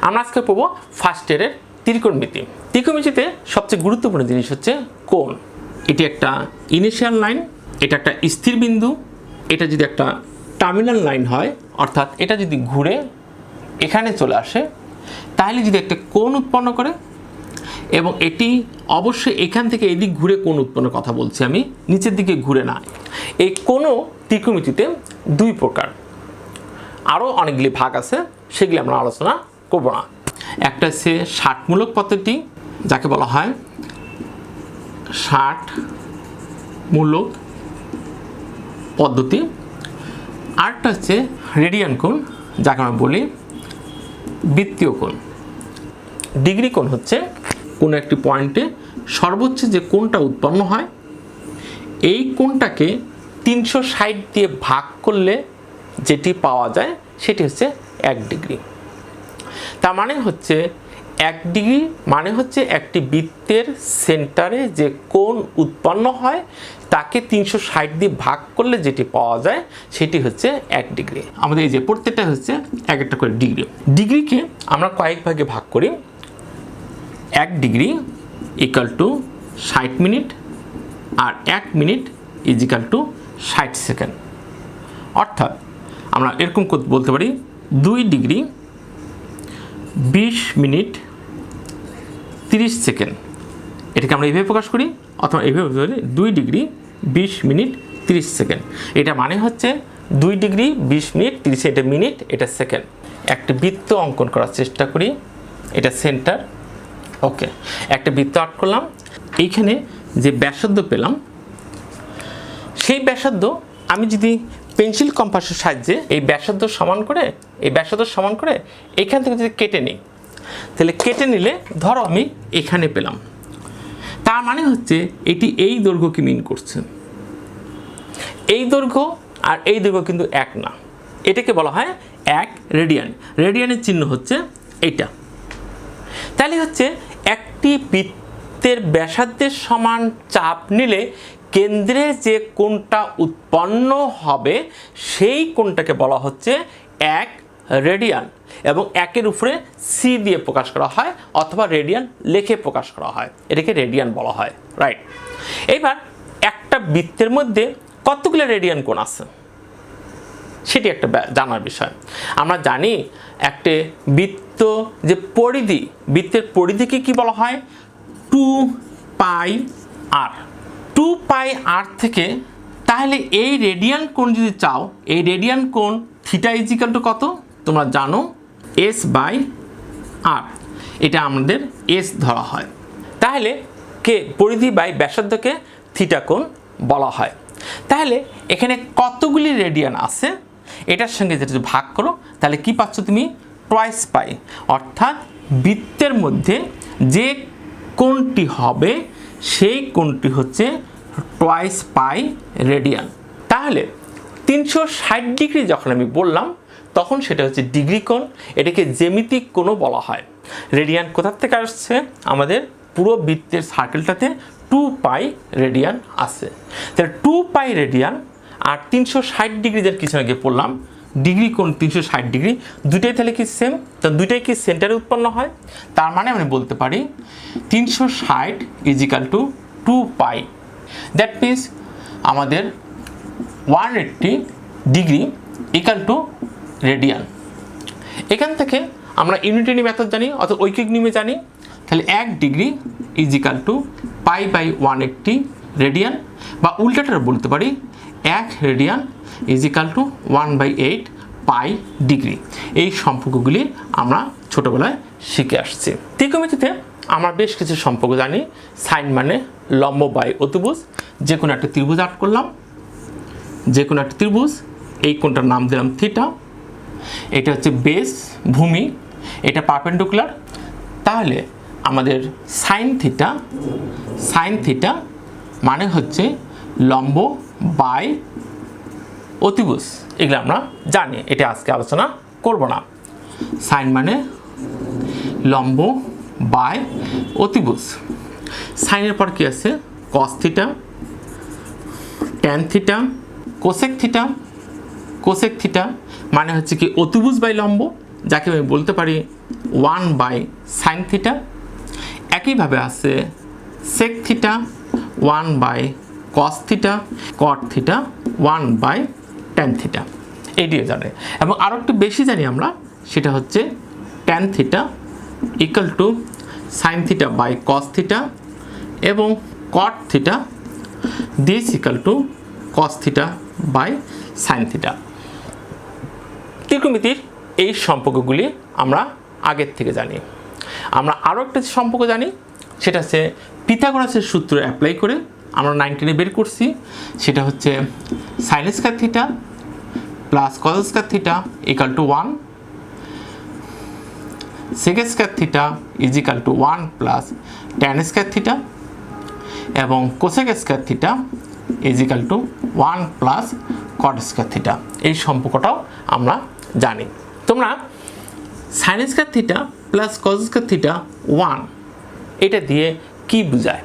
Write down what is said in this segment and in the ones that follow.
আমরা আজকে পড়ব ফার্স্ট ইয়ারের ত্রিকোণমিতি। ত্রিকোণমিতিতে সবচেয়ে গুরুত্বপূর্ণ জিনিস হচ্ছে কোণ। এটি একটা ইনিশিয়াল লাইন, এটা একটা স্থির বিন্দু, এটা যদি একটা টার্মিনাল লাইন হয় অর্থাৎ এটা যদি ঘুরে এখানে চলে আসে তাহলে যদি একটা কোণ উৎপন্ন করে, এবং এটি অবশ্যই এখান থেকে এদিক ঘুরে কোণ উৎপন্নের কথা বলছি আমি, নিচের দিকে ঘুরে না। এই কোণও ত্রিকোণমিতিতে দুই প্রকার, আরও অনেকগুলি ভাগ আছে, সেগুলি আমরা আলোচনা করব না। একটা হচ্ছে ষাটমূলক পদ্ধতি, যাকে বলা হয় ষাটমূলক পদ্ধতি। আরেকটা হচ্ছে রেডিয়ান কোণ, যাকে আমরা বলি বৃত্তীয় কোণ। ডিগ্রি কোণ হচ্ছে কোনো একটি পয়েন্টে সর্বোচ্চ যে কোণটা উৎপন্ন হয় এই কোণটাকে 360 দিয়ে ভাগ করলে যেটি পাওয়া যায় সেটি হচ্ছে 1 ডিগ্রি। তার মানে হচ্ছে 1 ডিগ্রি মানে হচ্ছে একটি বৃত্তের সেন্টারে যে কোণ উৎপন্ন হয় তাকে 360 দিয়ে ভাগ করলে যেটি পাওয়া যায় সেটি হচ্ছে 1 ডিগ্রি। আমাদের এই যে প্রত্যেকটা হচ্ছে এক একটা করে ডিগ্রি। ডিগ্রিকে আমরা কয়েক ভাগে ভাগ করি। 1 ডিগ্রি ইকুয়াল টু 60 মিনিট, আর 1 minute is equal to 60 second. অর্থাৎ আমরা এরকম বলতে পারি 2 ডিগ্রি 20 মিনিট 30 সেকেন্ড। এটাকে আমরা এইভাবে প্রকাশ করি, অথবা এইভাবে বলি 2 ডিগ্রি 20 মিনিট 30 সেকেন্ড। এটা মানে হচ্ছে 2 ডিগ্রি 20 মিনিট 30, এটা মিনিট, এটা সেকেন্ড। একটা বৃত্ত অঙ্কন করার চেষ্টা করি, এটা সেন্টার। ওকে, একটা বৃত্ত আর্ট করলাম। এইখানে যে ব্যাসার্ধ পেলাম সেই ব্যাসার্ধ আমি যদি পেন্সিল কম্পাসের সাহায্যে এই ব্যাসার্ধ সমান করে এখান থেকে যদি কেটে নিই, তাহলে কেটে নিলে ধরো আমি এখানে পেলাম, তার মানে হচ্ছে এটি এই দৈর্ঘ্যকে মিন করছে। এই দৈর্ঘ্য আর এই দৈর্ঘ্য কিন্তু এক না, এটাকে বলা হয় 1 রেডিয়ান। রেডিয়ানের চিহ্ন হচ্ছে এইটা। তাহলে হচ্ছে একটি বৃত্তের ব্যাসার্ধের সমান চাপ নিলে কেন্দ্রে যে কোণটা উৎপন্ন হবে সেই কোণটাকে বলা হচ্ছে 1 রেডিয়ান, এবং 1-এর উপরে সি দিয়ে প্রকাশ করা হয় অথবা রেডিয়ান লিখে প্রকাশ করা হয়, এটাকে রেডিয়ান বলা হয়, রাইট। এবার একটা বৃত্তের মধ্যে কতগুলো রেডিয়ান কোণ আছে সেটি একটা জানার বিষয়। আমরা জানি একটা বৃত্ত যে পরিধি, বৃত্তের পরিধিকে কি বলা হয় 2πr। 2πr থেকে তাহলে এই রেডিয়ান কোণ যদি চাও, এই রেডিয়ান কোণ থিটা ইজ ইকুয়াল টু কত তোমরা জানো, s/r। এটা আমাদের s ধরা হয়। তাহলে কে পরিধি বাই ব্যাসার্ধকে থিটা কোণ বলা হয়। তাহলে এখানে কতগুলি রেডিয়ান আছে এটার সঙ্গে যেটা ভাগ করো তাহলে কি পাচ্ছ তুমি, টুয়াইস পাই। অর্থাৎ বৃত্তের মধ্যে যে কোণটি হবে সেই কোণটি হচ্ছে টুয়াইস পাই রেডিয়ান। তাহলে 360 ডিগ্রি যখন আমি বললাম তখন সেটা হচ্ছে ডিগ্রি কোণ, এটাকে জ্যামিতিক কোণও বলা হয়। রেডিয়ান কোথা থেকে আসছে, আমাদের পুরো বৃত্তের সার্কেলটাতে 2π রেডিয়ান আছে। তাহলে 2π রেডিয়ান আর 360 ডিগ্রি যেটা কিছু আগে পড়লাম ডিগ্রি কোণ 360 ডিগ্রি, দুটাই তাহলে কি সেম, তো দুটাই কি সেন্টারে উৎপন্ন হয়। তার মানে আমি বলতে পারি 360 is equal to 2π। That means আমাদের 180 ডিগ্রি ইকুয়াল টু রেডিয়ান। এখান থেকে আমরা ইউনিটারি মেথড জানি অথবা ঐকিক নিয়মে জানি। তাহলে 1 degree is equal to π/180 radian, বা উল্টাটা বলতে পারি 1 radian is equal to 1/8 pi degree. এই সম্পর্কগুলি আমরা ছোটোবেলায় শিখে আসছি। ত্রিকোণমিতিতে আমরা বেশ কিছু সম্পর্ক জানি। সাইন মানে লম্ব বাই অতিভুজ। যে কোনো একটা ত্রিভুজ আর্ট করলাম, যে কোনো একটা ত্রিভুজ, এই কোণটার নাম দিলাম থিটা। এটা হচ্ছে বেস ভূমি, এটা পারপেন্ডিকুলার। তাহলে আমাদের সাইন থিটা মানে হচ্ছে লম্ব বাই অতিভুজ। এগুলো আমরা জানি, এটা আজকে আলোচনা করব না। সাইন মানে লম্ব বাই অতিভুজ। সাইনের পর কি আছে, cos theta, tan theta, cosec theta মানে হচ্ছে কি অতিভুজ বাই লম্ব, যাকে আমি বলতে পারি 1/sin থিটা, একইভাবে আছে sec theta 1/cos theta, cot theta 1/tan theta, এটিও জানে। এবং আরও একটু বেশি জানি আমরা, সেটা হচ্ছে tan theta equal to sin theta by cos theta এবং cot theta this equal to cos theta by sin theta. ত্রিকোণমিতির এই সম্পর্কগুলি আমরা আগের থেকে জানি। আমরা আরও একটা সম্পর্ক জানি, সেটা হচ্ছে পিথাগোরাসের সূত্র অ্যাপ্লাই করে আমরা 19 বের করছি, সেটা হচ্ছে sin square theta plus cos square theta equal two 1, sec square theta is equal two 1 plus tan square theta এবং cosec square theta is equal two 1 plus cot square theta. এই সম্পর্কটাও আমরা জানি। তোমরা sin square theta plus cos square theta 1 এটা দিয়ে কি বোঝায়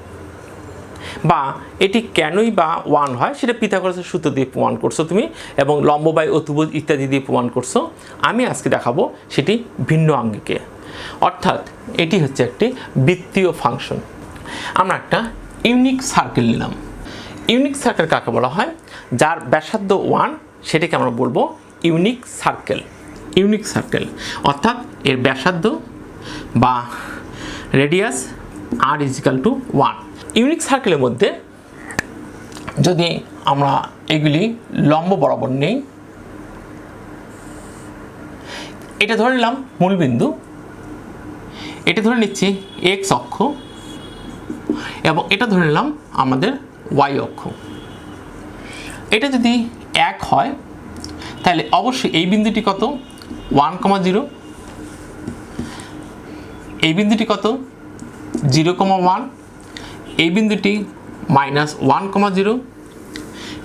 বা এটি কেনই বা 1 হয় সেটা পিথাগোরাসের সূত্র দিয়ে প্রমাণ করছো তুমি, এবং লম্ব বাই অতিভুজ ইত্যাদি দিয়ে প্রমাণ করছো। আমি আজকে দেখাবো সেটি ভিন্ন আঙ্গিকে, অর্থাৎ এটি হচ্ছে একটি বৃত্তীয় ফাংশন। আমরা একটা ইউনিক সার্কেল নিলাম। ইউনিক সার্কেল কাকে বলা হয়? যার ব্যাসার্ধ 1 সেটাকে আমরা বলবো ইউনিক সার্কেল। ইউনিক সার্কেল অর্থাৎ এর ব্যাসার্ধ বা radius r is equal two 1। Unique সার্কেলের মধ্যে যদি আমরা এগুলি লম্ব বরাবর নেই, এটা ধরে নিলাম মূলবিন্দু, এটা ধরে নিচ্ছি x অক্ষ এবং এটা ধরে নিলাম আমাদের y অক্ষ। এটা যদি 1 হয় তাহলে অবশ্যই এই বিন্দুটি কত? 1,0, এই বিন্দুটি কত? 0,1, এই বিন্দুটি -1,0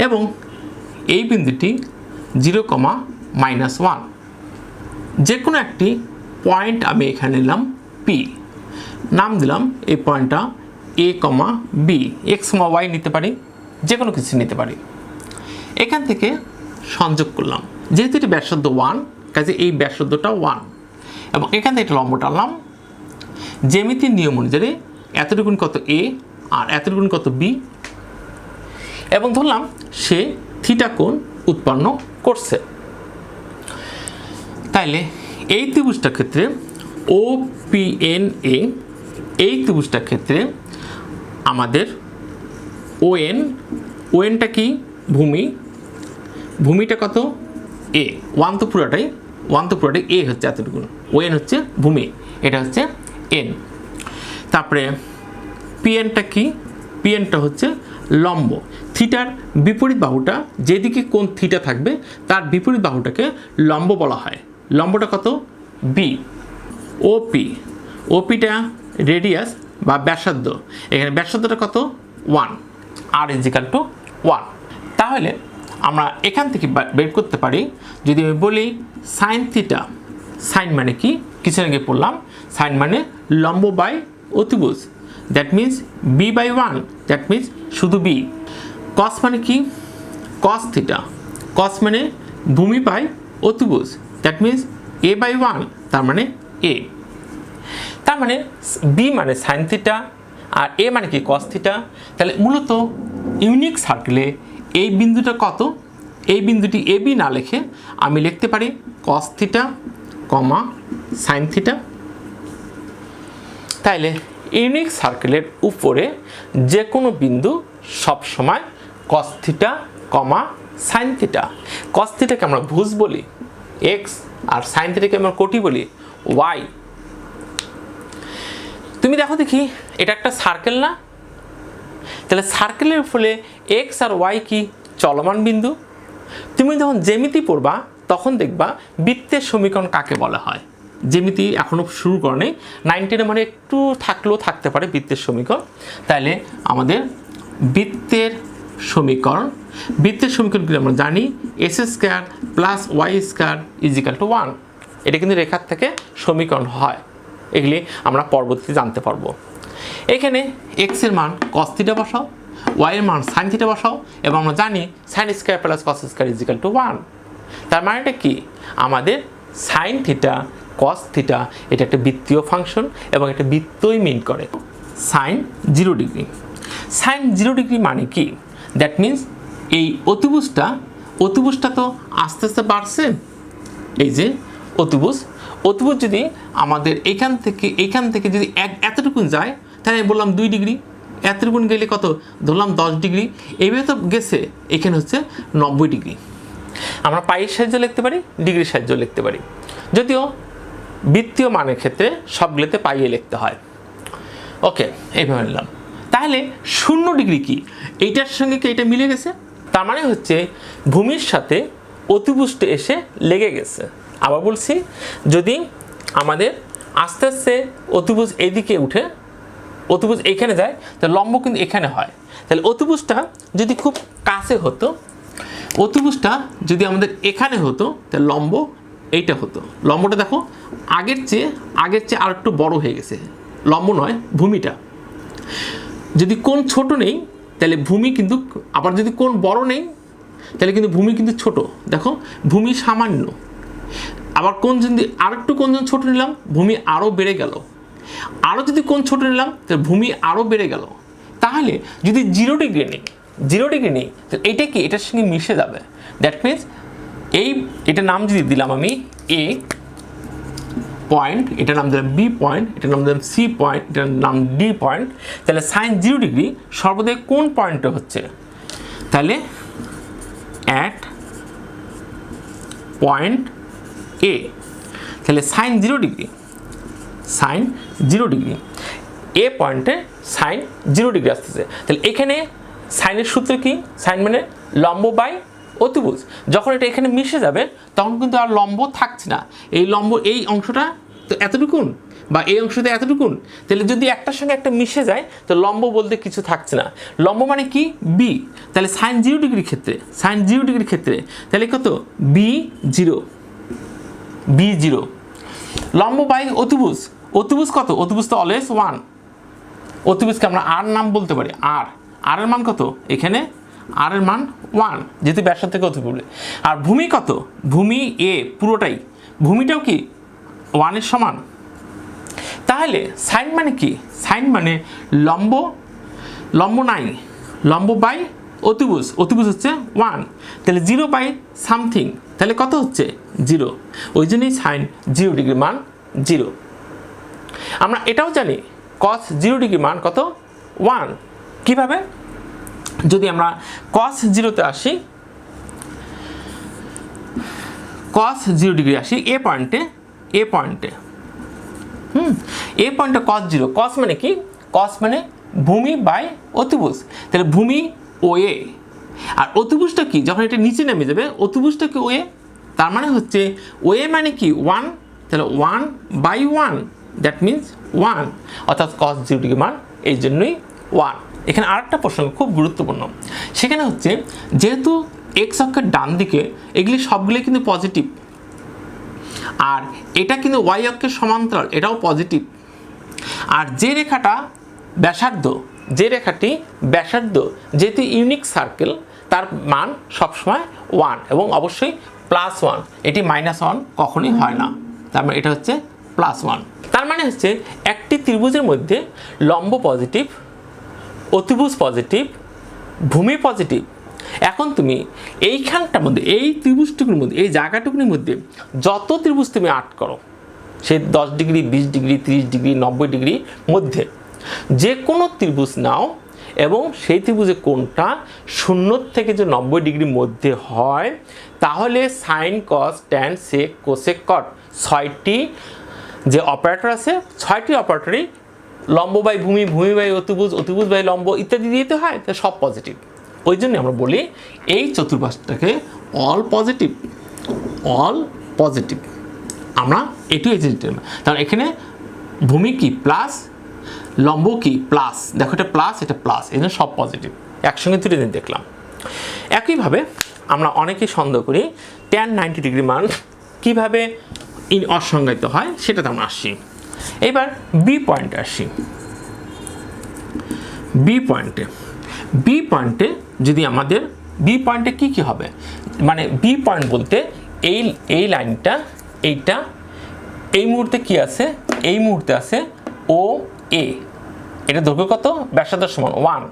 এবং এই বিন্দুটি 0,-1। যে কোনো একটি পয়েন্ট আমি এখানে নিলাম P, নাম দিলাম এই পয়েন্টটা A, B, x, y নিতে পারি, যে কোনো কিছু নিতে পারি। এখান থেকে সংযোগ করলাম, যেহেতু এটি ব্যাসার্ধ 1 কাজে এই ব্যাসার্ধটা 1 এবং এখান থেকে একটা লম্ব টানলাম। জ্যামিতির নিয়ম অনুযায়ী এতটুকুন কত A আর এতটুকুন কত B, এবং ধরলাম সে থিটা কোণ উৎপন্ন করছে। তাইলে এই ত্রিভুজটার ক্ষেত্রে OPNA, এই ত্রিভুজটার ক্ষেত্রে আমাদের ONটা কি? ভূমি। ভূমিটা কত? A। 1 তো পুরোটাই A হচ্ছে এতটুকুন, ON হচ্ছে ভূমি, এটা হচ্ছে N। তারপরে PNটা কি? PNটা হচ্ছে লম্ব। থিটার বিপরীত বাহুটা, যেদিকে কোণ থিটা থাকবে তার বিপরীত বাহুটাকে লম্ব বলা হয়। লম্বটা কত? B। OPটা রেডিয়াস বা ব্যাসার্ধ, এখানে ব্যাসার্ধটা কত? 1, r ইজ ইকুয়াল টু 1। তাহলে আমরা এখান থেকে বের করতে পারি, যদি আমি বলি sin থিটা, সাইন মানে কি? কিছু আগে পড়লাম, সাইন মানে লম্ব বাই অতিভুজ, that means b/1, that means শুধু b। cos মানে কি? cos থিটা, cos মানে ভূমি বাই অতিভুজ, দ্যাট মিন্স a/1, তার মানে a। তার মানে b মানে সাইন থিটা আর a মানে কি? cos theta. তাহলে মূলত ইউনিক সার্কেলে এই বিন্দুটা কত? এই বিন্দুটি AB না লিখে আমি লিখতে পারি cos থিটা, sin থিটা। তাইলে ইউনিক সার্কেলের উপরে যে কোনো বিন্দু সবসময় cos theta, sin theta. cos থিটাকে আমরা ভুজ বলি x আর sin থিটাকে আমরা কোটি বলি y। তুমি দেখো দেখি এটা একটা সার্কেল না? তাহলে সার্কেলের ফলে x আর y কি? চলমান বিন্দু। তুমি যখন জ্যামিতি পড়বা তখন দেখবা বৃত্তের সমীকরণ কাকে বলা হয়। জ্যামিতি এখনো শুরু করে নেই, 19 মানে একটু থাকলেও থাকতে পারে বৃত্তের সমীকরণ। তাহলে আমাদের বৃত্তের সমীকরণগুলো আমরা জানি s² plus y² is equal two 1। এটা কিন্তু রেখার থেকে সমীকরণ হয়, এগুলি আমরা পরবর্তীতে জানতে পারবো। এখানে x এর মান cos থিটা বসাও, y এর মান sin থিটা বসাও, এবং আমরা জানি sin² plus cos² is equal two 1। তার মানেটা কি? আমাদের sin থিটা কস থিটা এটা একটা বৃত্তীয় ফাংশন এবং একটা বৃত্তই মিন করে। সাইন 0 ডিগ্রি, সাইন 0 ডিগ্রি মানে কি? দ্যাট মিন্স এই অতিভুজটা তো আস্তে আস্তে বাড়ছে। এই যে অতিভুজ যদি আমাদের এখান থেকে যদি এতটুকুন যায়, তাহলে আমি বললাম 2 ডিগ্রি, এতটুকুন গেলে কত ধরলাম 10 ডিগ্রি, এইভাবে তো গেছে। এখানে হচ্ছে 90 ডিগ্রি। আমরা পাইয়ের সাহায্যে লিখতে পারি, ডিগ্রির সাহায্যে লিখতে পারি, যদিও বৃত্তীয় মানের ক্ষেত্রে সবগুলোতে পাইয়ে লিখতে হয়। ওকে, এইভাবে নিলাম। তাহলে 0 ডিগ্রি কি? এইটার সঙ্গে কি এটা মিলে গেছে? তার মানে হচ্ছে ভূমির সাথে অতিভুজটা এসে লেগে গেছে। আবার বলছি, যদি আমাদের আস্তে আস্তে অতিভুজ এদিকে উঠে অতিভুজ এখানে যায়, তাহলে লম্ব কিন্তু এখানে হয়। তাহলে অতিভুজটা যদি খুব কাছে হতো, অতিভুজটা যদি আমাদের এখানে হতো, তাহলে লম্ব এইটা হতো। লম্বটা দেখো আগের চেয়ে আর একটু বড় হয়ে গেছে। লম্ব নয়, ভূমিটা। যদি কোণ ছোট নেই তাহলে ভূমি কিন্তু, আবার যদি কোণ বড় নেই তাহলে কিন্তু ভূমি কিন্তু ছোট। দেখো ভূমি সামান্য, আবার কোণ যদি আরেকটু কোণ ছোট নিলাম, ভূমি আরও বেড়ে গেল। আরও যদি কোণ ছোট নিলাম তাহলে ভূমি আরও বেড়ে গেল। তাহলে যদি 0 ডিগ্রি নেই তাহলে এইটা কি এটার সঙ্গে মিশে যাবে। দ্যাট মিনস এটা নাম যদি দিলাম আমি এ পয়েন্ট, এটার নাম দিলাম বি পয়েন্ট, এটার নাম দিলাম সি পয়েন্ট, এটার নাম ডি পয়েন্ট, তাহলে সাইন 0 ডিগ্রি সর্বদাই কোন পয়েন্টে হচ্ছে? তাহলে অ্যাট পয়েন্ট এ। তাহলে সাইন 0 ডিগ্রি এ পয়েন্টে সাইন 0 ডিগ্রি আসতেছে। তাহলে এখানে সাইনের সূত্র কি? সাইন মানে লম্ব বাই অতিভুজ। যখন এটা এখানে মিশে যাবে তখন কিন্তু আর লম্ব থাকছে না। এই লম্ব এই অংশটা তো এতটুকুন বা এই অংশটা এতটুকুন, তাহলে যদি একটার সঙ্গে একটা মিশে যায় তো লম্ব বলতে কিছু থাকছে না। লম্ব মানে কি? বি। তাহলে সাইন 0 ডিগ্রির ক্ষেত্রে তাহলে কত? B0 লম্ব বাই অতিভুজ কত? অতিভুজ তো অলওয়েজ 1। অতিভুজকে আমরা আর নাম বলতে পারি। আর এর মান কত? এখানে আর এর মান 1, যেহেতু ব্যাসার্ধ থেকে অতিভুজ। আর ভূমি কত? ভূমি এ পুরোটাই, ভূমিটাও কি 1 এর সমান। তাহলে সাইন মানে কি? সাইন মানে লম্ব নাই, লম্ব বাই অতিভুজ হচ্ছে 1। তাহলে 0 বাই সামথিং, তাহলে কত হচ্ছে? 0। ওই জন্যই সাইন 0 ডিগ্রি মান 0। আমরা এটাও জানি cos 0 ডিগ্রি মান কত? 1। কিভাবে? যদি আমরা cos 0-তে আসি, cos 0 ডিগ্রি আসি এ পয়েন্টে cos 0। cos মানে কি? cos মানে ভূমি বাই অতিভুজ। তাহলে ভূমি ও এ, আর অতিভুজটা কি? যখন এটা নিচে নেমে যাবে অতিভুজটা কি? ও এ। তার মানে হচ্ছে ও এ মানে কি? 1। তাহলে 1/1, দ্যাট মিনস 1, অর্থাৎ cos 0 ডিগ্রি মান এই জন্যই 1। এখানে আরেকটা প্রশ্ন খুব গুরুত্বপূর্ণ, সেখানে হচ্ছে যেহেতু এক্স অক্ষের ডান দিকে এগুলি সবগুলোই কিন্তু পজিটিভ, আর এটা কিন্তু ওয়াই অক্ষের সমান্তরাল, এটাও পজিটিভ। আর যে রেখাটি ব্যাসার্ধ যেহেতু ইউনিক সার্কেল, তার মান সবসময় 1 এবং অবশ্যই +1। এটি -1 কখনোই হয় না। তার মানে এটা হচ্ছে +1। তার মানে হচ্ছে একটি ত্রিভুজের মধ্যে লম্ব পজিটিভ, অতিভুজ পজিটিভ, ভূমি পজিটিভ। এখন তুমি এইখানটার মধ্যে, এই ত্রিভুজটুকুর মধ্যে, এই জায়গাটুকুর মধ্যে যত ত্রিভুজ তুমি আর্ট করো, সে 10 ডিগ্রি, 20 ডিগ্রি, 30 ডিগ্রি, 90 ডিগ্রির মধ্যে যে কোনো ত্রিভুজ নাও এবং সেই ত্রিভুজে কোণটা 0 থেকে যে 90 ডিগ্রির মধ্যে হয়, তাহলে সাইন, কস, ট্যান, সেক, কোসেক, কট 6টি যে অপারেটর আছে, 6টি অপারেটরই লম্ব বাই ভূমি, ভূমি বাই অতিভুজ, অতিভুজ বাই লম্ব ইত্যাদি দিতে হয়, তো সব পজিটিভ। ওই জন্য আমরা বলি এই চতুর্ভাজটাকে অল পজিটিভ। আমরা এটুই এজেন্টের, কারণ এখানে ভূমি কি প্লাস, লম্ব কি প্লাস, দেখো এটা প্লাস, এটা প্লাস, এই জন্য সব পজিটিভ। একসঙ্গে তুলে নিয়ে দেখলাম। একইভাবে আমরা অনেকেই সন্দেহ করি tan 90 ডিগ্রি মান কীভাবে অসংজ্ঞায়িত হয়, সেটাতে আমরা আসছি। এবার বি পয়েন্টে আসি। বি পয়েন্টে যদি আমাদের বি পয়েন্টে কি হবে, মানে বি পয়েন্ট বলতে এই লাইনটা, এইটা এই মুহূর্তে কি আছে, এই মুহূর্তে আছে ও এ, এটা দৈর্ঘ্য কত, ব্যাসার্ধ সমান 1,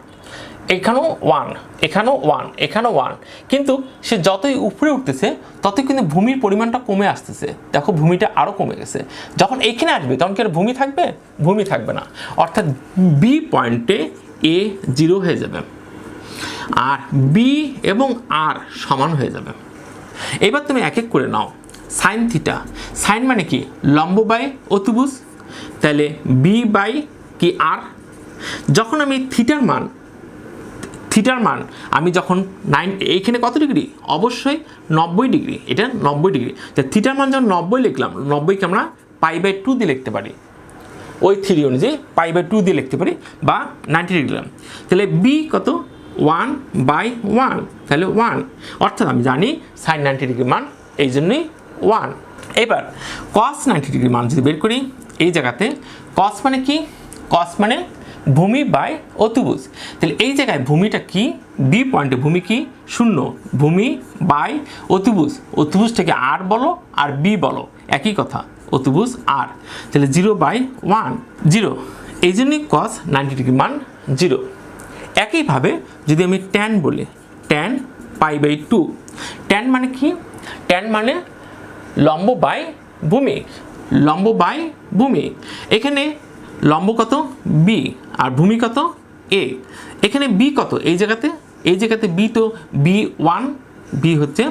এখানেও 1, এখানেও 1, এখানেও 1, কিন্তু সে যতই উপরে উঠতেছে ততই কিন্তু ভূমির পরিমাণটা কমে আসতেছে। দেখো ভূমিটা আরও কমে গেছে। যখন এইখানে আসবে তখন কি আর ভূমি থাকবে? ভূমি থাকবে না, অর্থাৎ বি পয়েন্টে এ 0 হয়ে যাবে আর বি এবং আর সমান হয়ে যাবে। এবার তুমি এক এক করে নাও। সাইন থিটা, সাইন মানে কি, লম্ব বাই অতিভুজ, তাহলে বি বাই কি আর। যখন আমি থিটার মান আমি যখন 9, এইখানে কত ডিগ্রি, অবশ্যই 90 ডিগ্রি, এটা 90 ডিগ্রি। তো থিটার মান যখন 90 লিখলাম, 90কে আমরা π/2 দিয়ে লিখতে পারি, ওই থিওরি অনুযায়ী π/2 দিয়ে লিখতে পারি, বা 90 ডিগ্রি দিলাম। তাহলে বি কত, 1/1, তাহলে 1, অর্থাৎ আমি জানি সাইন 90 ডিগ্রি মান এই জন্যই 1। এবার কস 90 ডিগ্রি মান যদি বের করি, এই জায়গাতে কস মানে কি, কস মানে ভূমি বাই অতিভুজ। তাহলে এই জায়গায় ভূমিটা কি, বি পয়েন্টে ভূমি কি 0, ভূমি বাই অতিভুজ, অতিভুজটাকে আর বলো আর বি বলো একই কথা, অতিভুজ আর, তাহলে 0/1, 0, এই জন্যই কস 90 ডিগ্রি মান 0। একইভাবে যদি আমি ট্যান বলি, ট্যান π/2, ট্যান মানে কি, ট্যান মানে লম্ব বাই ভূমি, লম্ব বাই ভূমি। এখানে লম্ব কত, বি, আর ভূমি কত, এ। এখানে বি কত, এই জায়গাতে বি তো b1, বি হচ্ছে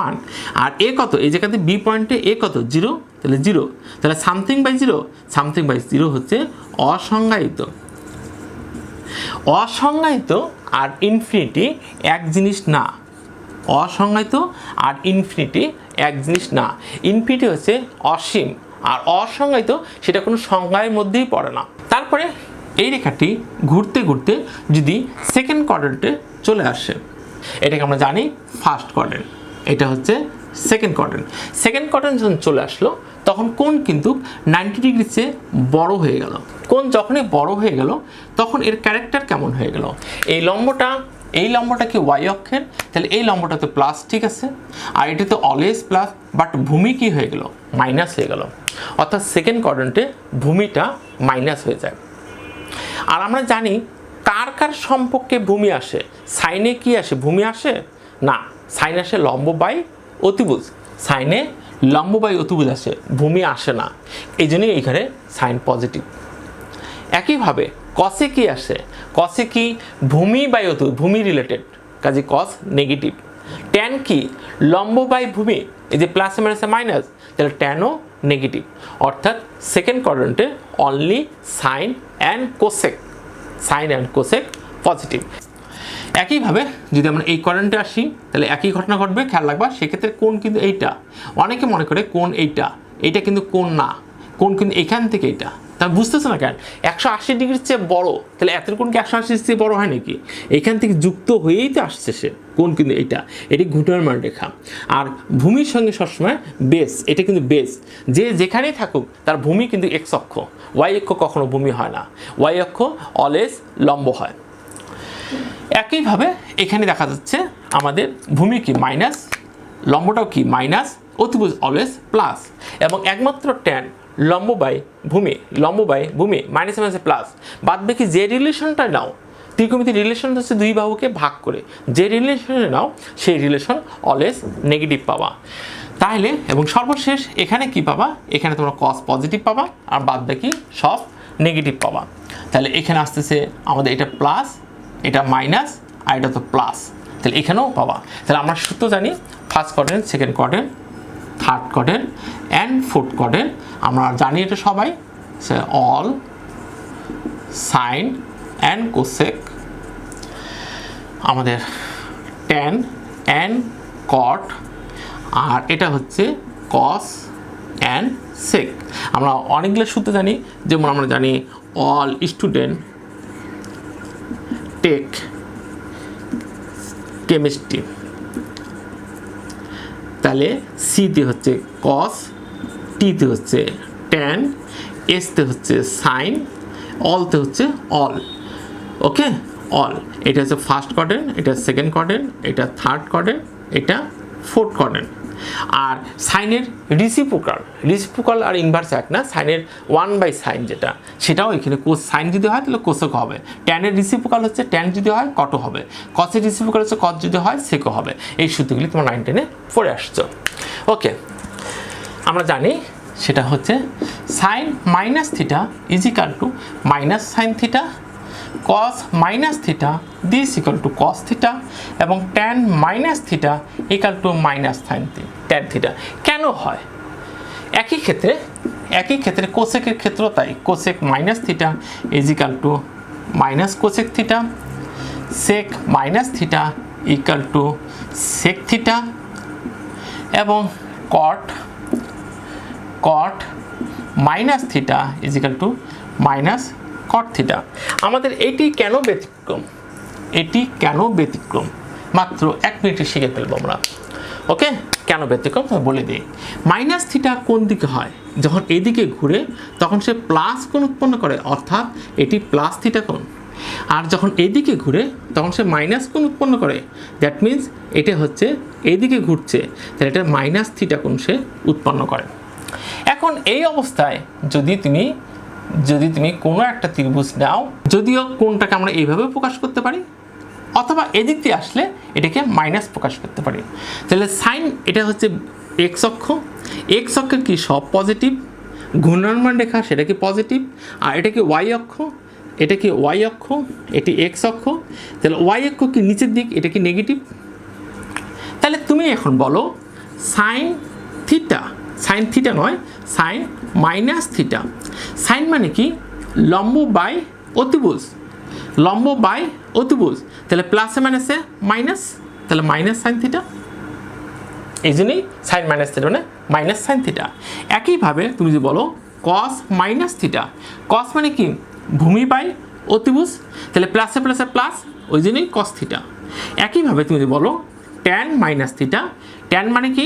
1, আর এ কত, এই জায়গাতে বি পয়েন্টে এ কত 0, তাহলে 0, তাহলে সামথিং বাই 0, সামথিং বাই 0 হচ্ছে অসংজ্ঞায়িত। অসংজ্ঞায়িত আর ইনফিনিটি এক জিনিস না, অসংজ্ঞায়িত আর ইনফিনিটি এক জিনিস না। ইনফিনিটি হচ্ছে অসীম, আর অসংজ্ঞায়িত সেটা কোনো সংজ্ঞার মধ্যেই পড়ে না। তারপরে এই রেখাটি ঘুরতে ঘুরতে যদি সেকেন্ড কোয়াড্রেন্টে চলে আসে, এটাকে আমরা জানি ফার্স্ট কোয়াড্রেন্ট, এটা হচ্ছে সেকেন্ড কোয়াড্রেন্ট। সেকেন্ড কোয়াড্রেন্ট যখন চলে আসলো তখন কোণ কিন্তু 90 ডিগ্রির চেয়ে বড় হয়ে গেল। কোণ যখনই বড় হয়ে গেল তখন এর ক্যারেক্টার কেমন হয়ে গেল, এই লম্বটা কি ওয়াই অক্ষের, তাহলে এই লম্বটা তো প্লাস, ঠিক আছে, আর এটা তো অলওয়েজ প্লাস, বাট ভূমি কি হয়ে গেল, মাইনাস হয়ে গেল, অর্থাৎ সেকেন্ড কোয়াড্রেন্টে ভূমিটা মাইনাস হয়ে যায়। আর আমরা জানি কার কার সম্পর্কে ভূমি আসে, সাইনে কি আসে, ভূমি আসে না, সাইন আসে লম্ব বাই অতিভুজ, সাইনে লম্ব বাই অতিভুজ আসে, ভূমি আসে না, এই জন্যই এইখানে সাইন পজিটিভ। একইভাবে কসে কি আসে, কসে কি ভূমি বাই অতিভুজ, ভূমি রিলেটেড, কাজে কস নেগেটিভ। ট্যান কি লম্ব বাই ভূমি, এই যে প্লাসে মাইনাসে মাইনাস, তাহলে ট্যানও নেগেটিভ, অর্থাৎ সেকেন্ড কোয়াড্রেন্টে only sine and cosec, sine and cosec positive. একইভাবে যদি আমরা এই কোয়াড্রেন্টে আসি তাহলে একই ঘটনা ঘটবে, খেয়াল রাখবা। সেক্ষেত্রে কোণ কিন্তু এইটা, অনেকে মনে করে কোণ এইটা কিন্তু কোণ না, কোণ কিন্তু এখান থেকে এইটা, তা বুঝতেছো না কেন, 180 ডিগ্রির চেয়ে বড়, তাহলে এত কোণ কি 180 চেয়ে বড় হয় নাকি, এখান থেকে যুক্ত হয়েই তো আসছে সে কোণ, কিন্তু এটি ঘূর্ণায়মান রেখা। আর ভূমির সঙ্গে সবসময় বেস, এটা কিন্তু বেস, যে যেখানেই থাকুক তার ভূমি কিন্তু এক্স অক্ষ, ওয়াই অক্ষ কখনো ভূমি হয় না, ওয়াই অক্ষ অলওয়েজ লম্ব হয়। একইভাবে এখানে দেখা যাচ্ছে আমাদের ভূমি কি মাইনাস, লম্বটাও কি মাইনাস, অতিভুজ অলওয়েজ প্লাস, এবং একমাত্র ট্যান লম্ব বাই ভূমি মাইনাসে মাইনাসে প্লাস, বাদ বাকি যে রিলেশনটা নাও, ত্রিকোণমিতির রিলেশন হচ্ছে দুই বাহুকে ভাগ করে, যে রিলেশনে নাও সেই রিলেশন অলওয়েজ নেগেটিভ পাবা। তাহলে এবং সর্বশেষ এখানে কি পাবা, এখানে তোমরা কস পজিটিভ পাবা আর বাদ বাকি সব নেগেটিভ পাবা। তাহলে এখানে আসতেছে আমাদের এটা প্লাস, এটা মাইনাস, আর এটা তো প্লাস, তাহলে এখানেও পাবা। তাহলে আমরা সূত্র জানি, first quadrant, second quadrant, third quadrant and fourth quadrant, আমরা জানি এটা সবাই, অল সাইন অ্যান্ড কোসেক, আমাদের ট্যান অ্যান্ড কট, আর এটা হচ্ছে কস অ্যান্ড সেক। আমরা অনেকগুলো সূত্র জানি, যেমন আমরা জানি অল স্টুডেন্ট টেক কেমিস্ট্রি, তাহলে সিতে হচ্ছে কস, টিতে হচ্ছে ট্যান, এসতে হচ্ছে সাইন, অলতে হচ্ছে অল, ওকে অল। এটা হচ্ছে ফার্স্ট কোয়াড্রেন্ট, এটা সেকেন্ড কোয়াড্রেন্ট, এটা থার্ড কোয়াড্রেন্ট, এটা ফোর্থ কোয়াড্রেন্ট। আর সাইনের রিসিপ্রোকাল আর ইনভার্স এক না, সাইনের 1/sin যেটা, সেটাও এখানে কোস সাইন যদি হয় তাহলে কোসেক হবে। ট্যানের রিসিপ্রোকাল হচ্ছে ট্যান যদি হয় কটও হবে, কসের রিসিপ্রোকাল হচ্ছে কস যদি হয় সেকও হবে। এই সূত্রগুলি তোমার 9 10-এ পড়ে আসছো। ওকে, আমরা জানি সেটা হচ্ছে sine minus theta is equal to minus sine theta, cos minus theta this equal to cos theta, এবং tan minus theta equal to minus sine tan theta. কেন হয়? একই ক্ষেত্রে কোসেকের ক্ষেত্রেও তাই। Cosec minus theta is equal to minus cosec theta, sec minus theta equal to sec theta, এবং cot minus theta is equal to minus cot theta. আমাদের এটি কেন ব্যতিক্রম মাত্র 1 মিনিটে শিখে ফেলবো আমরা। ওকে, কেন ব্যতিক্রম বলে দিই। মাইনাস থিটা কোন দিকে হয়? যখন এদিকে ঘুরে তখন সে প্লাস কোণ উৎপন্ন করে, অর্থাৎ এটি প্লাস থিটা কোণ। আর যখন এদিকে ঘুরে তখন সে মাইনাস কোণ উৎপন্ন করে, দ্যাট মিনস এটা হচ্ছে এদিকে ঘুরছে, তাহলে এটা মাইনাস থিটা কোণ সে উৎপন্ন করে। এখন এই অবস্থায় যদি তুমি কোনো একটা ত্রিভুজ নাও, যদিও কোণটাকে আমরা এইভাবে প্রকাশ করতে পারি, অথবা এদিক দিয়ে আসলে এটাকে মাইনাস প্রকাশ করতে পারি। তাহলে সাইন এটা হচ্ছে এক্স অক্ষের কি সব পজিটিভ, ঘূর্ণায়মান রেখা সেটা কি পজিটিভ, আর এটা কি ওয়াই অক্ষ, এটি এক্স অক্ষ, তাহলে ওয়াই অক্ষ কি নিচের দিক, এটা কি নেগেটিভ। তাহলে তুমি এখন বলো সাইন নয়, সাইন মাইনাস থিটা। সাইন মানে কি? লম্ব বাই অতিভুজ, তাহলে প্লাসে মাইনাসে মাইনাস, তাহলে মাইনাস সাইন থিটা। এই জন্যই সাইন মাইনাস থিটা মানে মাইনাস সাইন থিটা। একইভাবে তুমি যদি বলো কস মাইনাস থিটা, কস মানে কি? ভূমি বাই অতিভুজ, তাহলে প্লাসে প্লাস, ওই জন্যই কস থিটা। একইভাবে তুমি যদি বলো ট্যান মাইনাস থিটা, ট্যান মানে কি?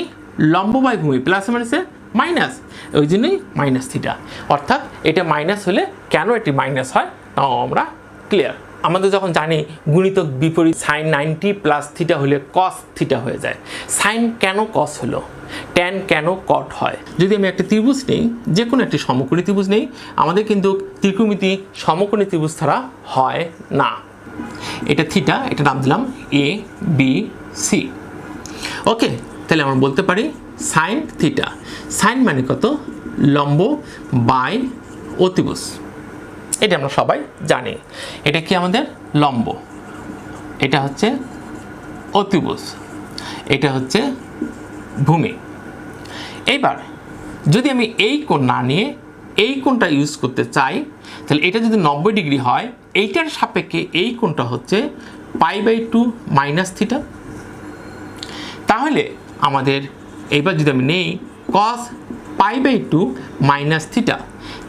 লম্ব বাই ভূমি, প্লাসে মাইনাসে মাইনাস, ওই জন্যই মাইনাস থিটা। অর্থাৎ এটা মাইনাস হলে কেন এটি মাইনাস হয় তাও আমরা ক্লিয়ার। আমাদের যখন জানি গুণিতক বিপরীত, সাইন 90 প্লাস থিটা হলে কস থিটা হয়ে যায়। সাইন কেন কস হলো, ট্যান কেন কট হয়? যদি আমি একটা ত্রিভুজ নেই, যে কোনো একটি সমকোণী ত্রিভুজ নেই, আমাদের কিন্তু ত্রিকোণমিতি সমকোণী ত্রিভুজ ছাড়া হয় না। এটা থিটা, এটা নাম দিলাম ABC। ওকে, তাহলে আমরা বলতে পারি সাইন থিটা। সাইন মানে কত? লম্ব বাই অতিভুজ। এটা আমরা সবাই জানি। এটা কি আমাদের লম্ব, এটা হচ্ছে অতিভুজ, এটা হচ্ছে ভূমি। এইবার যদি আমি এই কোণ না নিয়ে এই কোণটা ইউজ করতে চাই, তাহলে এটা যদি 90 ডিগ্রি হয়, এইটার সাপেক্ষে এই কোণটা হচ্ছে π/2 মাইনাস থিটা। তাহলে আমাদের এইবার যদি আমি নেই cos π/2 মাইনাস থিটা,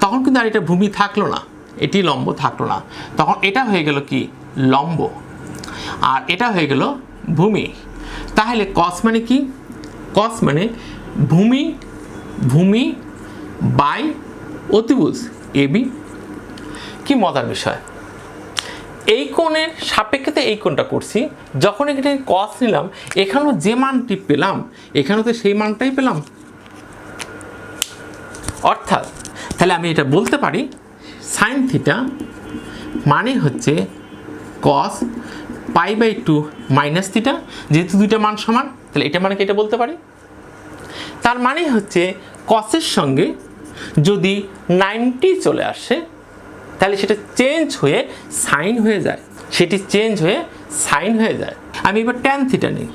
তখন কিন্তু আর এটা ভূমি থাকলো না, এটি লম্ব থাকলো না, তখন এটা হয়ে গেল কি? লম্ব, আর এটা হয়ে গেল ভূমি। তাহলে cos মানে কি? cos মানে ভূমি বাই অতিভুজ AB। কি মজার বিষয়, এই কোণের সাপেক্ষে এই কোণটা করছি, যখন এখানে cos নিলাম এখানেও যে মানটি পেলাম এখানেও তো সেই মানটাই পেলাম। অর্থাৎ তাহলে আমি এটা বলতে পারি সাইন থিটা মানে হচ্ছে cos π/2 মাইনাস থিটা। যেহেতু দুইটা মান সমান, তাহলে এটা মানে কি এটা বলতে পারি। তার মানে হচ্ছে কসের সঙ্গে যদি 90 চলে আসে, তাহলে সেটা চেঞ্জ হয়ে সাইন হয়ে যায়, আমি এবার ট্যান থিটা নিই।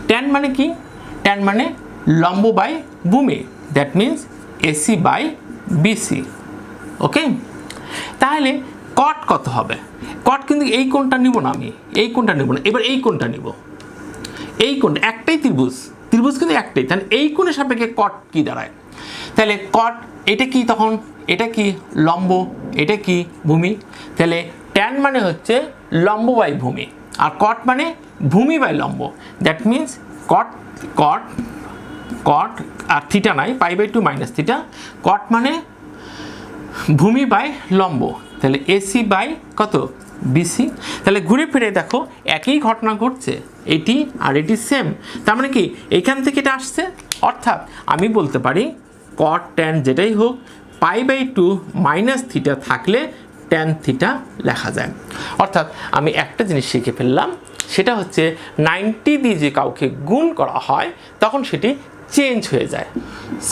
ট্যান মানে কি? ট্যান মানে লম্ব বাই ভূমি, that means AC by BC। Okay, তাহলে কট কত হবে? কট কিন্তু এই কোণটা নিব না, আমি এই কোণটা নিব না, এবার এই কোণটা নিব। এই কোণটা একটাই ত্রিভুজ কিন্তু একটাই, তাহলে এই কোণের সাপেক্ষে কট কি দাঁড়ায়? তাহলে কট এটা কি? তখন এটা কি? লম্ব, এটা কি? ভূমি। তাহলে ট্যান মানে হচ্ছে লম্ব বাই ভূমি, আর কট মানে ভূমি বাই লম্ব, দ্যাট মিনস কট আর থিটা নাই, π/2 মাইনাস থিটা। কট মানে ভূমি বাই লম্ব, তাহলে AC বাই কত? বিসি। তাহলে ঘুরে ফিরে দেখো একই ঘটনা ঘটছে, এটি আর এটি সেম। তার মানে কি এইখান থেকে এটা আসছে, অর্থাৎ আমি বলতে পারি কট ট্যান যেটাই হোক π/2 মাইনাস থিটা থাকলে ট্যান থিটা লেখা যায়। অর্থাৎ আমি একটা জিনিস শিখে ফেললাম, সেটা হচ্ছে 90 দিয়ে যে কাউকে গুণ করা হয় তখন সেটি চেঞ্জ হয়ে যায়,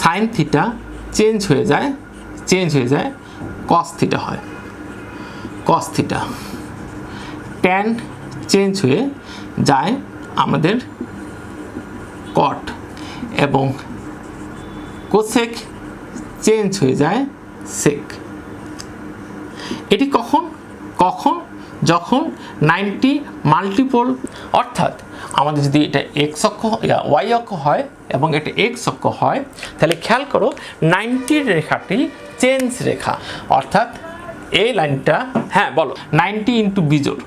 সাইন থিটা চেঞ্জ হয়ে যায় কস থিটা হয়, কস থিটা। ট্যান চেঞ্জ হয়ে যায় আমাদের কট, এবং কোসেক চেঞ্জ হয়ে যায় সেক। এটি কখন যখন 90 মাল্টিপল, অর্থাৎ আমাদের যদি এটা এক্স অক্ষ ওয়াই অক্ষ হয় এবং এটা এক্স অক্ষ হয়, তাহলে খেয়াল করো 90 রেখাটি চেঞ্জ রেখা, অর্থাৎ এই লাইনটা, হ্যাঁ বলো 90 ইন্টু বিজোড়,